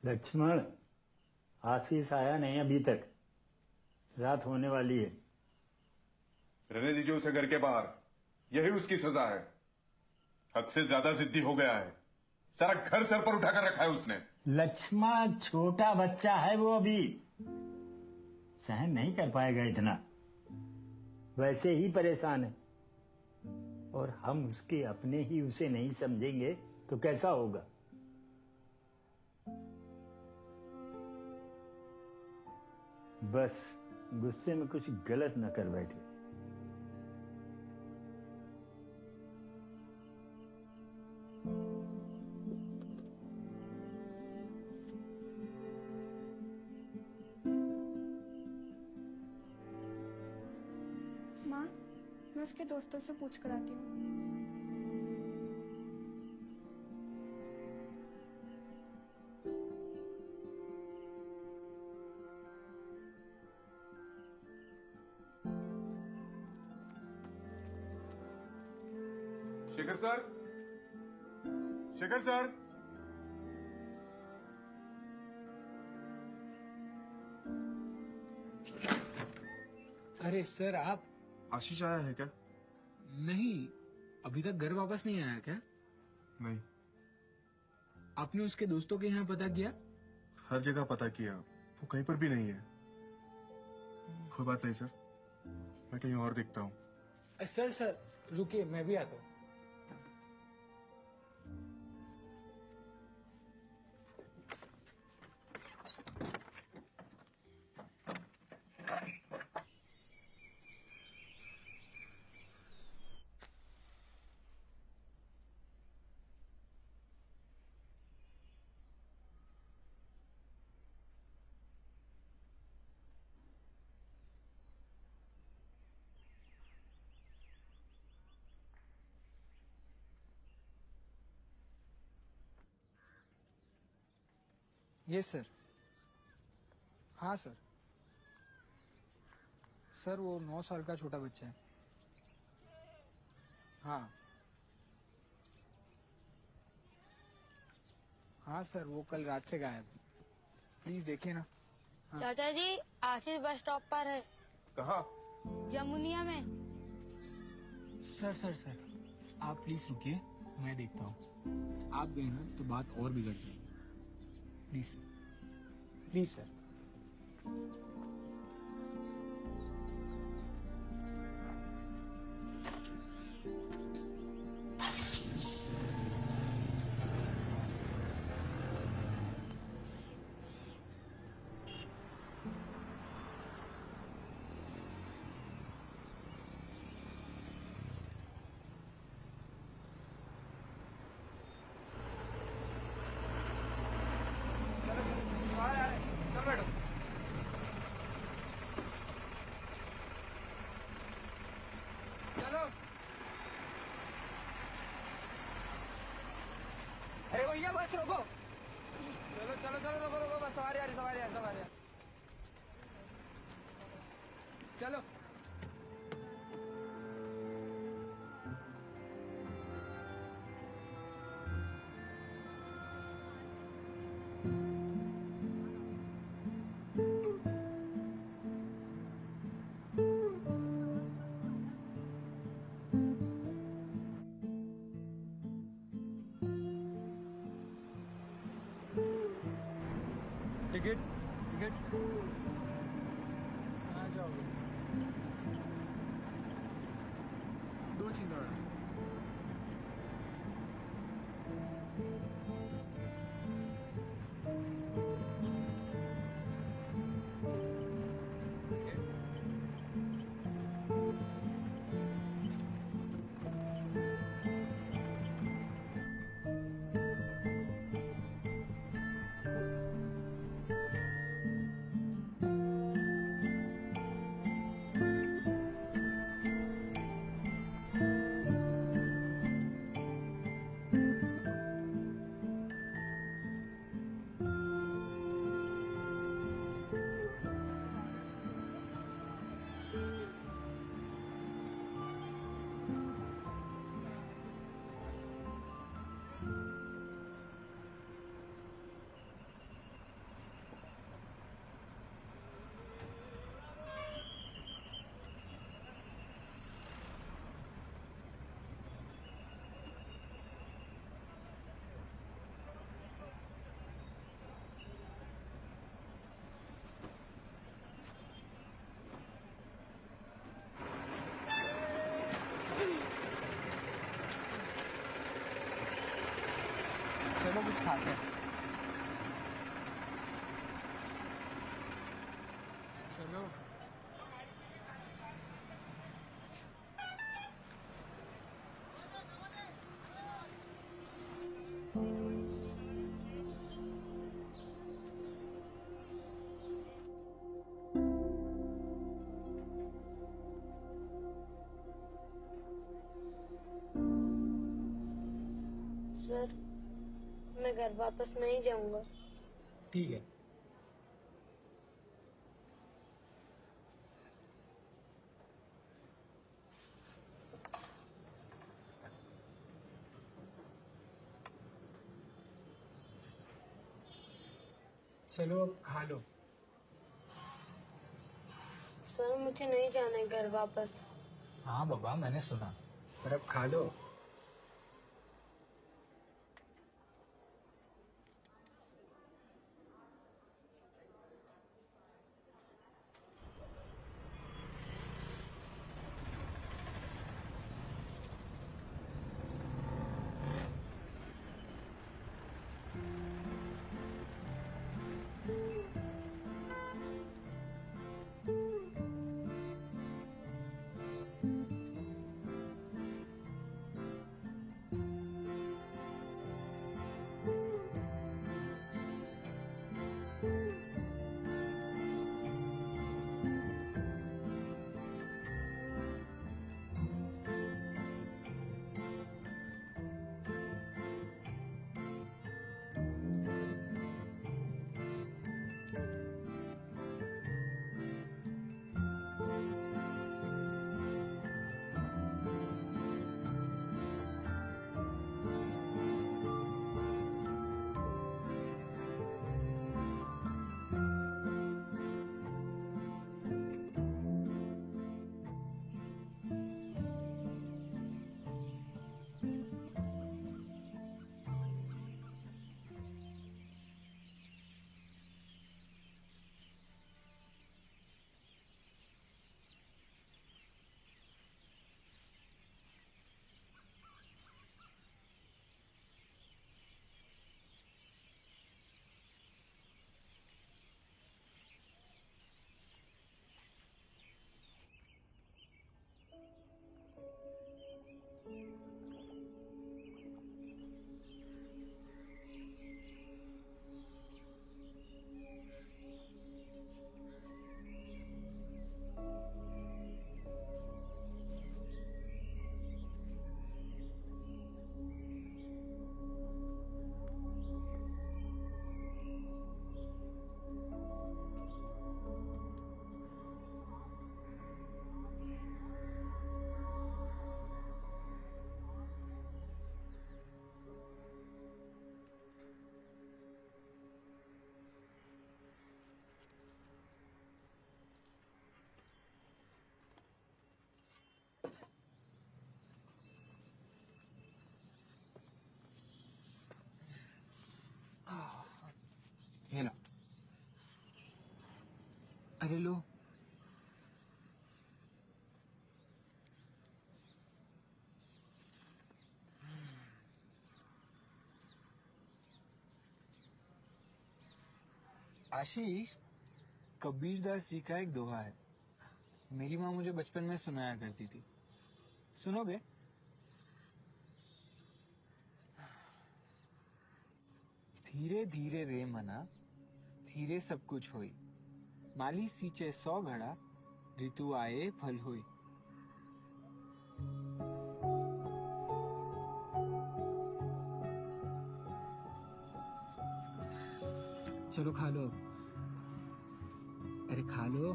लक्ष्मण, आशीष आया नहीं अभी तक, रात होने वाली है। रहने दीजिए उसे घर के बाहर, यही उसकी सजा है। हद से ज्यादा जिद्दी हो गया है, सारा घर सर पर उठाकर रखा है उसने। लक्ष्मण छोटा बच्चा है वो, अभी सहन नहीं कर पाएगा इतना, वैसे ही परेशान है। और हम उसके अपने ही उसे नहीं समझेंगे तो कैसा होगा। बस गुस्से में कुछ गलत न कर बैठे। माँ, मैं उसके दोस्तों से पूछ कर आती हूँ। शेखर सर, शेखर सर, अरे सर आप। आशीष आया है क्या? नहीं, अभी तक घर वापस नहीं आया क्या? नहीं। आपने उसके दोस्तों के यहाँ पता किया? हर जगह पता किया, वो कहीं पर भी नहीं है। कोई बात नहीं सर, मैं कहीं और देखता हूँ। सर सर रुकिए, मैं भी आता हूँ। Yes sir. हाँ सर। सर वो 9 साल का छोटा बच्चा है। हाँ हाँ सर, वो कल रात से गायब। प्लीज देखिए ना। हाँ। चाचा जी, आशीष बस स्टॉप पर है। कहाँ? जमुनिया में। सर सर सर आप प्लीज रुकिए, मैं देखता हूँ। आप गए ना तो बात और बिगड़ जाएगी। Please sir, please sir. चलो। अरे भैया बस रोको। चलो चलो चलो रोको रोको बस सवारी आ रही सवारी आ रही सवारी आ रही। चलो। टिकट टिकट आ जाओगे। 2 सिंगड़ा। चलो कुछ खाते हैं। चलो। सर मैं घर वापस नहीं जाऊंगा। ठीक है। चलो अब खा लो। सर मुझे नहीं जाना है घर वापस। हाँ बाबा मैंने सुना, पर अब खा लो। आशीष, कबीरदास जी का एक दोहा है, मेरी माँ मुझे बचपन में सुनाया करती थी, सुनोगे? धीरे धीरे रे मना, धीरे सब कुछ होई, माली सींचे 100 घड़ा, ऋतु आए फल होई। चलो खा लो, अरे खा लो।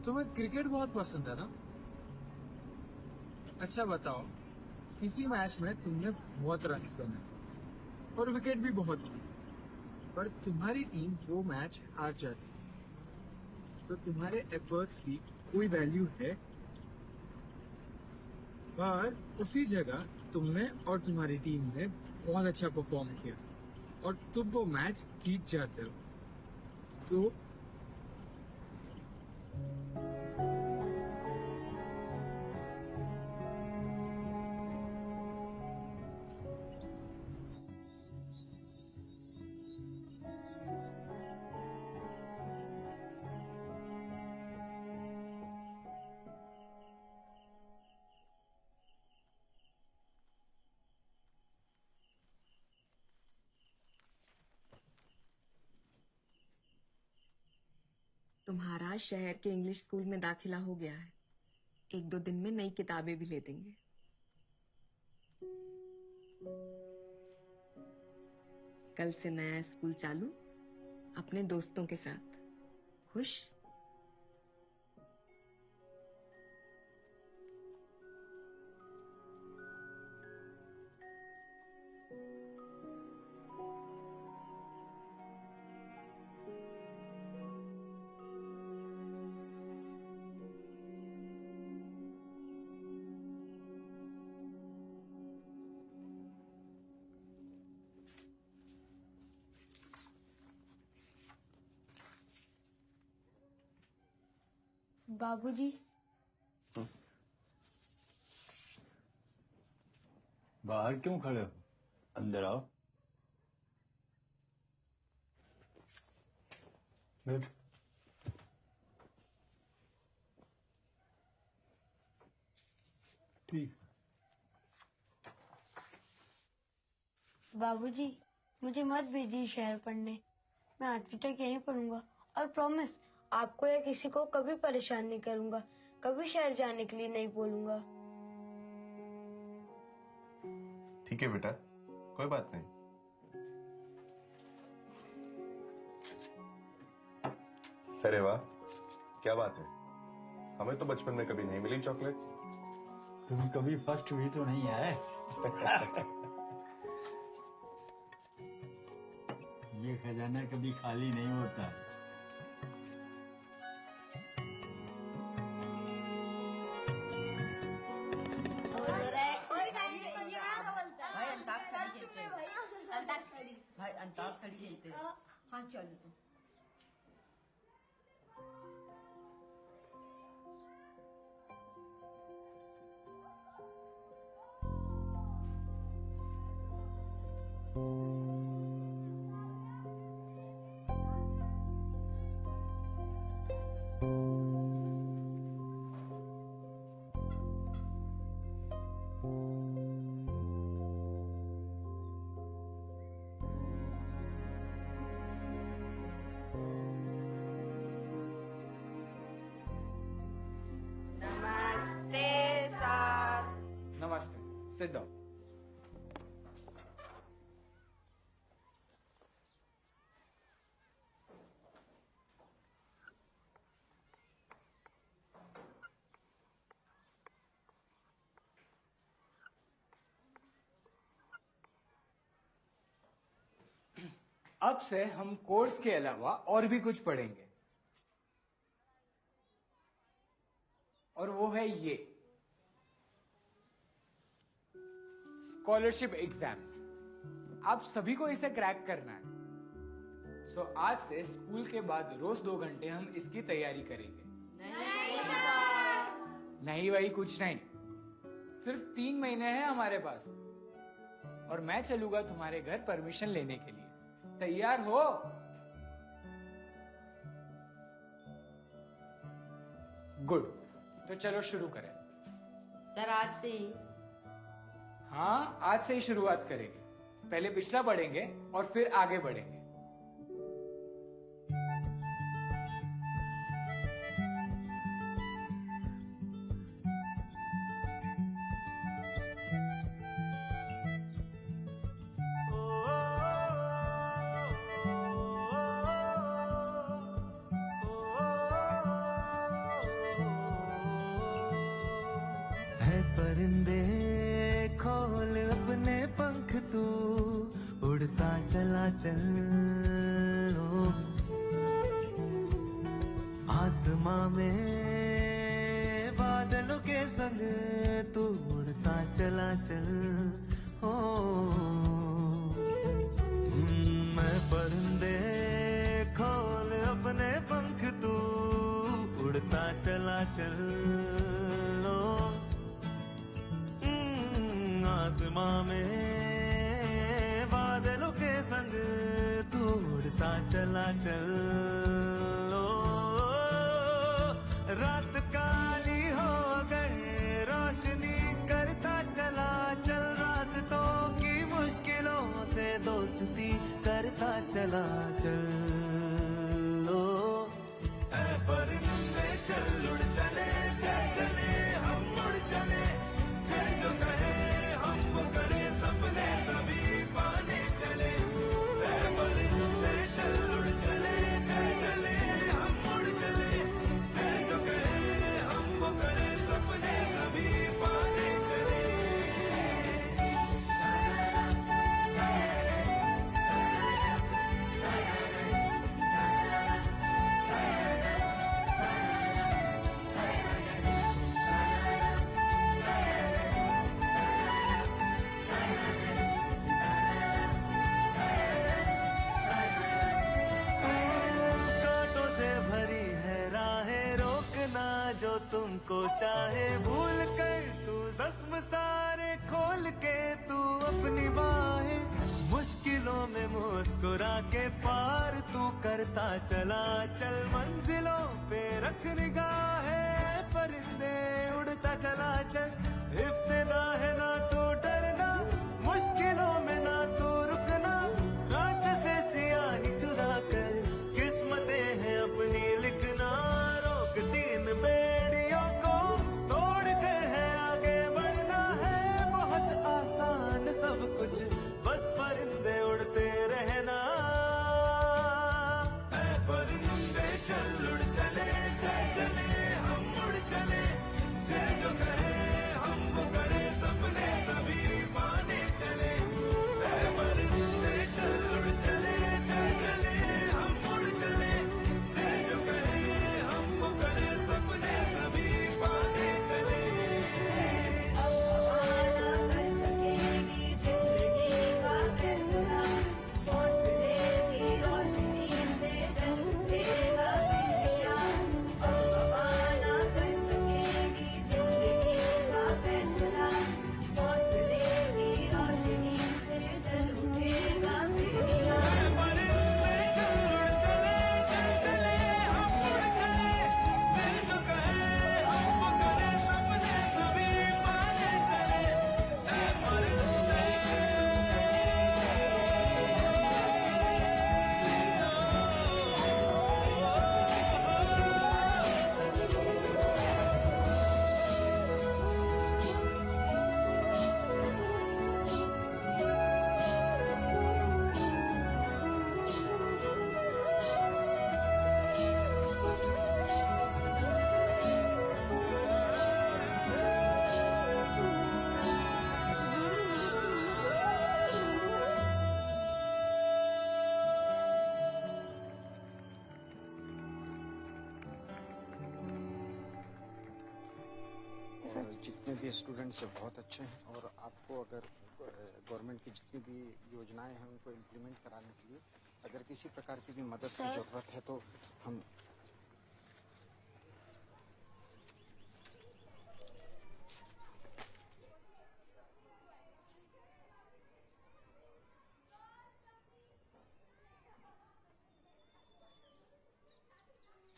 तुम्हें क्रिकेट बहुत पसंद है ना? अच्छा बताओ, किसी मैच में तुमने बहुत रन्स बनाए और विकेट भी बहुत ली, पर तुम्हारी टीम वो मैच हार जाती, तो तुम्हारे एफर्ट्स की कोई वैल्यू है? पर उसी जगह तुमने और तुम्हारी टीम ने बहुत अच्छा परफॉर्म किया और तुम वो मैच जीत जाते हो, तो तुम्हारा शहर के इंग्लिश स्कूल में दाखिला हो गया है, 1-2 दिन में नई किताबें भी ले देंगे। कल से नया स्कूल चालू, अपने दोस्तों के साथ। खुश? बाबूजी, बाहर क्यों खड़े हो? अंदर आओ। बैठ। ठीक। बाबूजी, मुझे मत भेजिए शहर पढ़ने, मैं 8वीं तक यहीं पढ़ूंगा और प्रॉमिस आपको या किसी को कभी परेशान नहीं करूंगा, कभी शहर जाने के लिए नहीं बोलूंगा। ठीक है बेटा, कोई बात नहीं। अरे वाह, क्या बात है, हमें तो बचपन में कभी नहीं मिली चॉकलेट। तुम कभी फर्स्ट भी तो नहीं आए। ये खजाना कभी खाली नहीं होता है। भाई अंताक्षरी खेलते हैं। हाँ चलो तुम। नमस्ते, सिट डाउन। अब से हम कोर्स के अलावा और भी कुछ पढ़ेंगे, और वो है ये स्कॉलरशिप एग्जाम्स। आप सभी को इसे क्रैक करना है। सो आज से स्कूल के बाद रोज 2 घंटे हम इसकी तैयारी करेंगे। नहीं भाई, कुछ नहीं। सिर्फ 3 महीने हैं हमारे पास और मैं चलूंगा तुम्हारे घर परमिशन लेने के लिए। तैयार हो? गुड, तो चलो शुरू करें। सर आज से ही? हाँ, आज से ही शुरुआत करेंगे। पहले पिछला पढ़ेंगे और फिर आगे बढ़ेंगे। है परिंदे खोल अपने पंख तू, उड़ता चला चल। ओ, आसमां में बादलों के संग तू उड़ता चला चल। ओ मैं परिंदे खोल अपने पंख तू, उड़ता चला चल। ओ आसमां में बादलों के संग तू उड़ता चला चल। ओ, रात काली हो गई रोशनी करता चला चल। रास्तों की मुश्किलों से दोस्ती करता चला चल। ओ ऐ परिंदे चल उड़ चले, चल चले हम उड़ चले। फिर जो कहे हम करे सपने सभी पाने चले। ऐ परिंदे चल उड़ चले, चल चले हम उड़ चले। फिर जो कहे हम करे सपने सभी पाने चले। कांटों से भरी है राहें, रोकना जो तुमको चाहे। भूल कर तू जख्म सारे खोल के तू अपनी बाहें। मुश्किलों में मुस्कुरा के पार तू करता चला चल। मंजिलों पे रख निगाहें, परिंदे उड़ता चला चल। इब्तिदा है ना तू डरना, मुश्किलों में ना तू रुकना। रात से सियाही चुरा कर किस्मतें हैं अपनी लिखना। रोक तीन बेड़ियों को तोड़ कर है आगे बढ़ना है। बहुत आसान सब कुछ, बस परिंदे उड़ते रहना। ऐ परिंदे चल उड़ चले, चल चले हम उड़ चले। फिर जो कहे हम करे सपने सभी पाने चले। ऐ परिंदे चल उड़ चले, चल चले हम उड़ चले। फिर जो कहे हम करे सपने सभी पाने चले। जितने भी स्टूडेंट्स हैं बहुत अच्छे हैं और आपको अगर गवर्नमेंट की जितनी भी योजनाएं हैं उनको इम्प्लीमेंट कराने के लिए अगर किसी प्रकार की भी मदद की सर। जरूरत है तो हम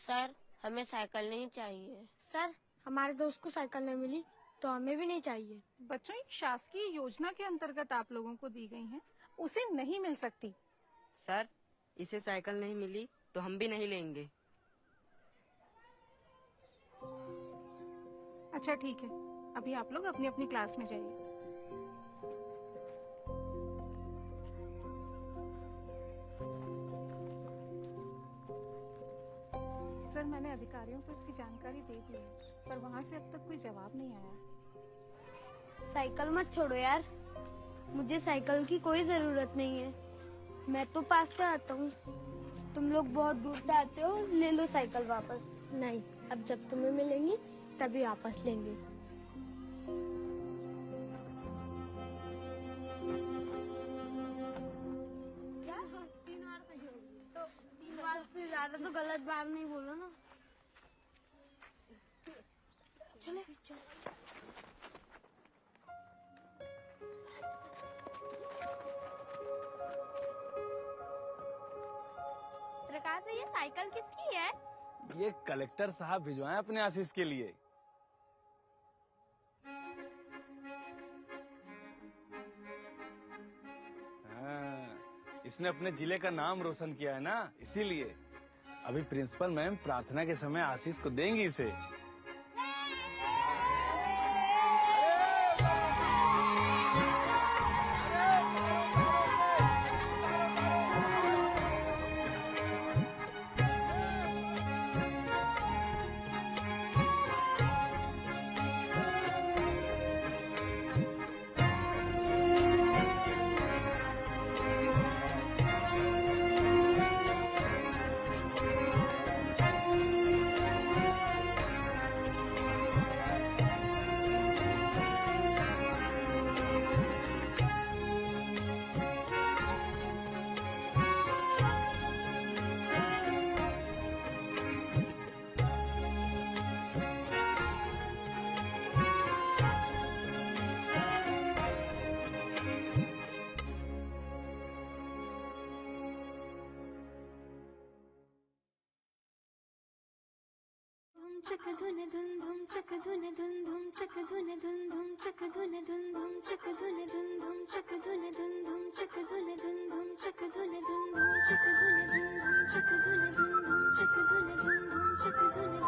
सर हमें साइकिल नहीं चाहिए। सर हमारे दोस्त को साइकिल नहीं मिली तो हमें भी नहीं चाहिए। बच्चों, एक शासकीय योजना के अंतर्गत आप लोगों को दी गई है, उसे नहीं मिल सकती। सर इसे साइकिल नहीं मिली तो हम भी नहीं लेंगे। अच्छा ठीक है, अभी आप लोग अपनी अपनी क्लास में जाइए। सर मैंने अधिकारियों को इसकी जानकारी दे दी है, पर वहाँ से अब तक कोई जवाब नहीं आया। साइकिल मत छोड़ो यार, मुझे साइकिल की कोई जरूरत नहीं है। मैं तो पास से आता हूँ, तुम लोग बहुत दूर से आते हो, ले लो साइकिल वापस। नहीं, अब जब तुम्हें मिलेंगी तभी वापस लेंगे। क्या? 3 बार सही होगी तो 3 बार से ज्यादा तो गलत बार नहीं बोलो ना। चले चलो। प्रकाश ये साइकिल किसकी है? ये कलेक्टर साहब भिजवाए अपने आशीष के लिए। हाँ, इसने अपने जिले का नाम रोशन किया है ना, इसीलिए। अभी प्रिंसिपल मैम प्रार्थना के समय आशीष को देंगी इसे। चक धुन धुन धुम चक धुन धुन धुम चक धुन धुन धुम चक धुन धुन धुम चक धुन धुन धुम चक धुन धुन धुम चक धुन धुन धुम चक धुन धुन धुम चक धुन धुन धुम चक धुन धुन धुम चक धुन धुन धुम चक धुन धुन धुम चक धुन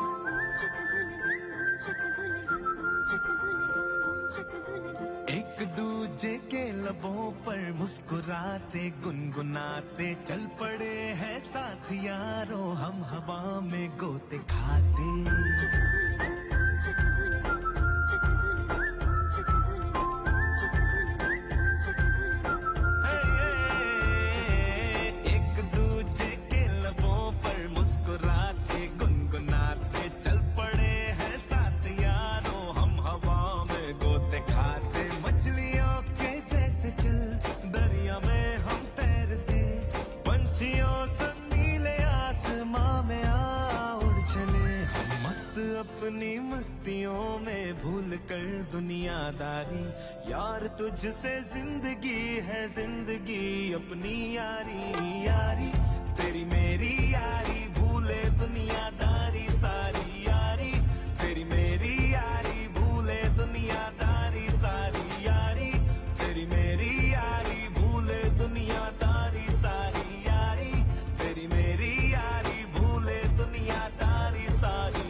धुन धुम चक धुन धुन धुम चक धुन धुन धुम चक धुन धुन। एक दूजे के लबों पर मुस्कुराते गुनगुनाते चल पड़े हैं साथ यारों, हम हवा में गोते खाते। एक दूजे के लबों पर मुस्कुराते गुनगुनाते चल पड़े हैं साथ यारों, हम हवा में गोते खाते। मछलियों के जैसे चल दरिया में हम तैरते, पंछियों संग नीले आसमां में आ उड़ चले। हम मस्त अपनी मस्तियों में भूल कर दुनियादारी, यार तुझसे जिंदगी है जिंदगी अपनी यारी। यारी तेरी मेरी यारी, भूले दुनियादारी सारी। यारी तेरी मेरी यारी, भूले दुनियादारी सारी। यारी तेरी मेरी यारी, भूले दुनियादारी सारी। यारी तेरी मेरी यारी, भूले दुनियादारी सारी।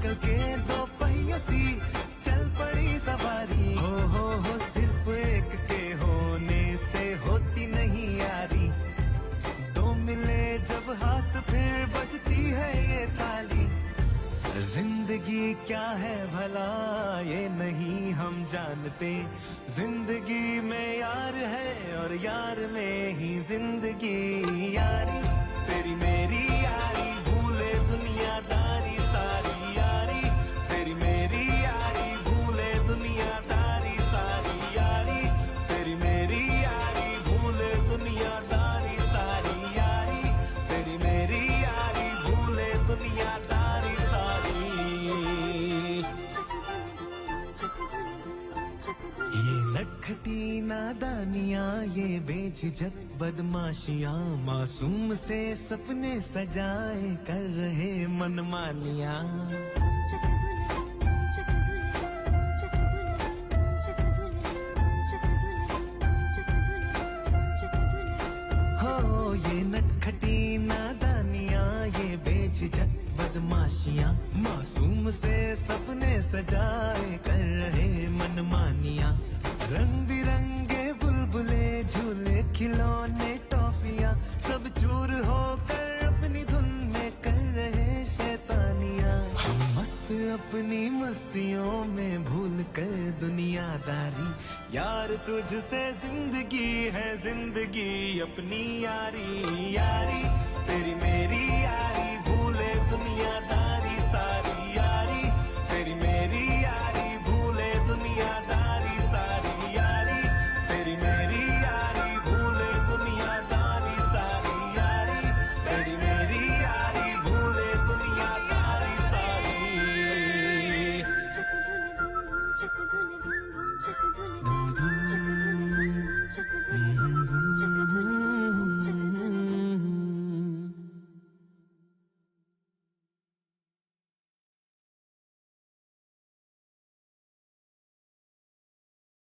साइकिल के दो पहियों सी चल पड़ी सवारी। हो सिर्फ एक के होने से होती नहीं यारी, दो मिले जब हाथ फिर बजती है ये ताली। जिंदगी क्या है भला ये नहीं हम जानते, जिंदगी में यार है और यार में ही जिंदगी। यारी तेरी मेरी यारी, भूले दुनियादारी सारी यारी। तेरी मेरी यारी, भूले दुनियादारी सारी यारी। तेरी मेरी यारी, भूले दुनियादारी सारी यारी। तेरी मेरी यारी, भूले दुनियादारी सारी। ये नटखटी नादानियां, ये बेझिझक बदमाशियां, मासूम से सपने सजाए कर रहे मनमानियां। हो ये नटखटी नादानियां, ये बेझिझक बदमाशियां, मासूम से सपने सजाए कर रहे मनमानियां। रंग बिरंगे बुलबुले झूले खिलौने टॉफियां, सब चूर होकर अपनी धुन में कर रहे शैतानियां। हम मस्त अपनी मस्तियों में भूल कर दुनियादारी, यार तुझसे जिंदगी है जिंदगी अपनी यारी। यारी तेरी मेरी